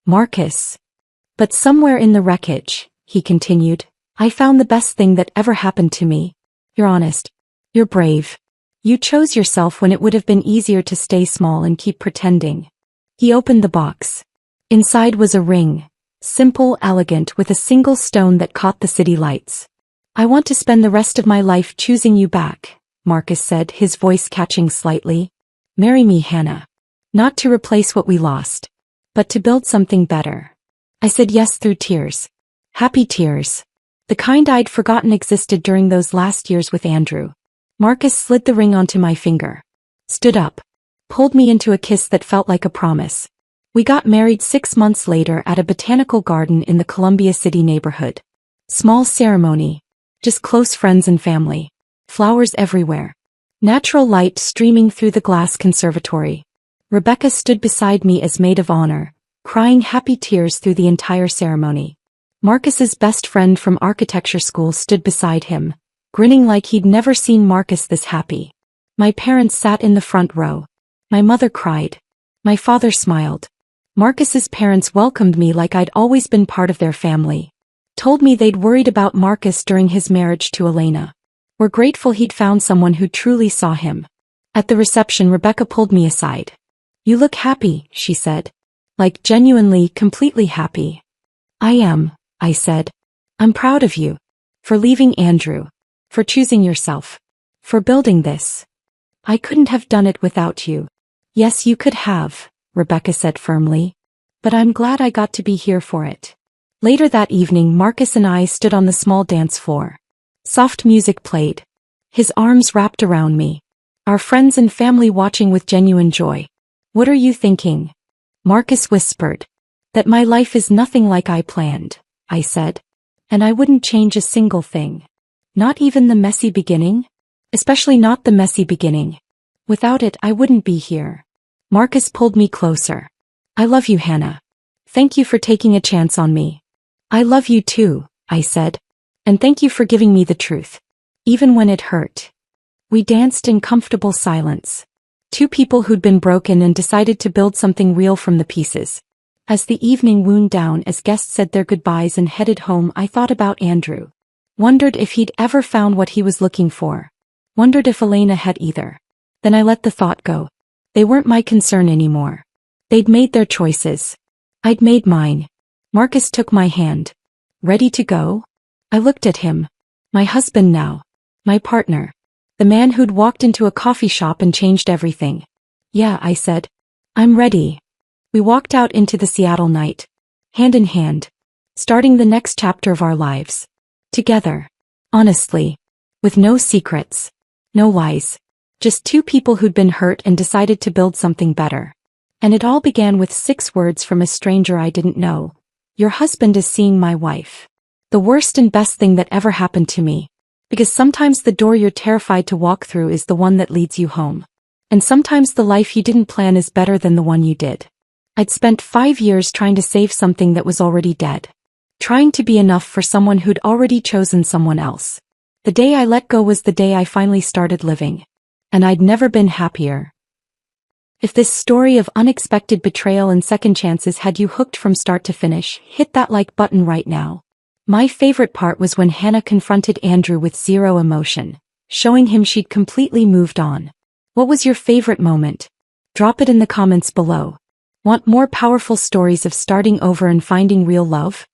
Marcus. But somewhere in the wreckage, he continued, I found the best thing that ever happened to me. You're honest. You're brave. You chose yourself when it would have been easier to stay small and keep pretending. He opened the box. Inside was a ring. Simple, elegant, with a single stone that caught the city lights. I want to spend the rest of my life choosing you back, Marcus said, his voice catching slightly. Marry me, Hannah. Not to replace what we lost, but to build something better. I said yes through tears. Happy tears. The kind I'd forgotten existed during those last years with Andrew. Marcus slid the ring onto my finger. Stood up. Pulled me into a kiss that felt like a promise. We got married 6 months later at a botanical garden in the Columbia City neighborhood. Small ceremony. Just close friends and family. Flowers everywhere. Natural light streaming through the glass conservatory. Rebecca stood beside me as maid of honor, crying happy tears through the entire ceremony. Marcus's best friend from architecture school stood beside him, grinning like he'd never seen Marcus this happy. My parents sat in the front row. My mother cried. My father smiled. Marcus's parents welcomed me like I'd always been part of their family. Told me they'd worried about Marcus during his marriage to Elena. Were grateful he'd found someone who truly saw him. At the reception, Rebecca pulled me aside. You look happy, she said. Like genuinely, completely happy. I am, I said. I'm proud of you. For leaving Andrew. For choosing yourself. For building this. I couldn't have done it without you. Yes, you could have, Rebecca said firmly. But I'm glad I got to be here for it. Later that evening, Marcus and I stood on the small dance floor. Soft music played. His arms wrapped around me. Our friends and family watching with genuine joy. What are you thinking? Marcus whispered. That my life is nothing like I planned, I said. And I wouldn't change a single thing. Not even the messy beginning? Especially not the messy beginning. Without it, I wouldn't be here. Marcus pulled me closer. I love you, Hannah. Thank you for taking a chance on me. I love you too, I said. And thank you for giving me the truth. Even when it hurt. We danced in comfortable silence. Two people who'd been broken and decided to build something real from the pieces. As the evening wound down, as guests said their goodbyes and headed home, I thought about Andrew. Wondered if he'd ever found what he was looking for. Wondered if Elena had either. Then I let the thought go. They weren't my concern anymore. They'd made their choices. I'd made mine. Marcus took my hand. Ready to go? I looked at him. My husband now. My partner. The man who'd walked into a coffee shop and changed everything. Yeah, I said. I'm ready. We walked out into the Seattle night. Hand in hand. Starting the next chapter of our lives. Together. Honestly. With no secrets. No lies. Just two people who'd been hurt and decided to build something better. And it all began with 6 words from a stranger I didn't know. Your husband is seeing my wife. The worst and best thing that ever happened to me. Because sometimes the door you're terrified to walk through is the one that leads you home. And sometimes the life you didn't plan is better than the one you did. I'd spent 5 years trying to save something that was already dead. Trying to be enough for someone who'd already chosen someone else. The day I let go was the day I finally started living. And I'd never been happier. If this story of unexpected betrayal and second chances had you hooked from start to finish, hit that like button right now. My favorite part was when Hannah confronted Andrew with zero emotion, showing him she'd completely moved on. What was your favorite moment? Drop it in the comments below. Want more powerful stories of starting over and finding real love?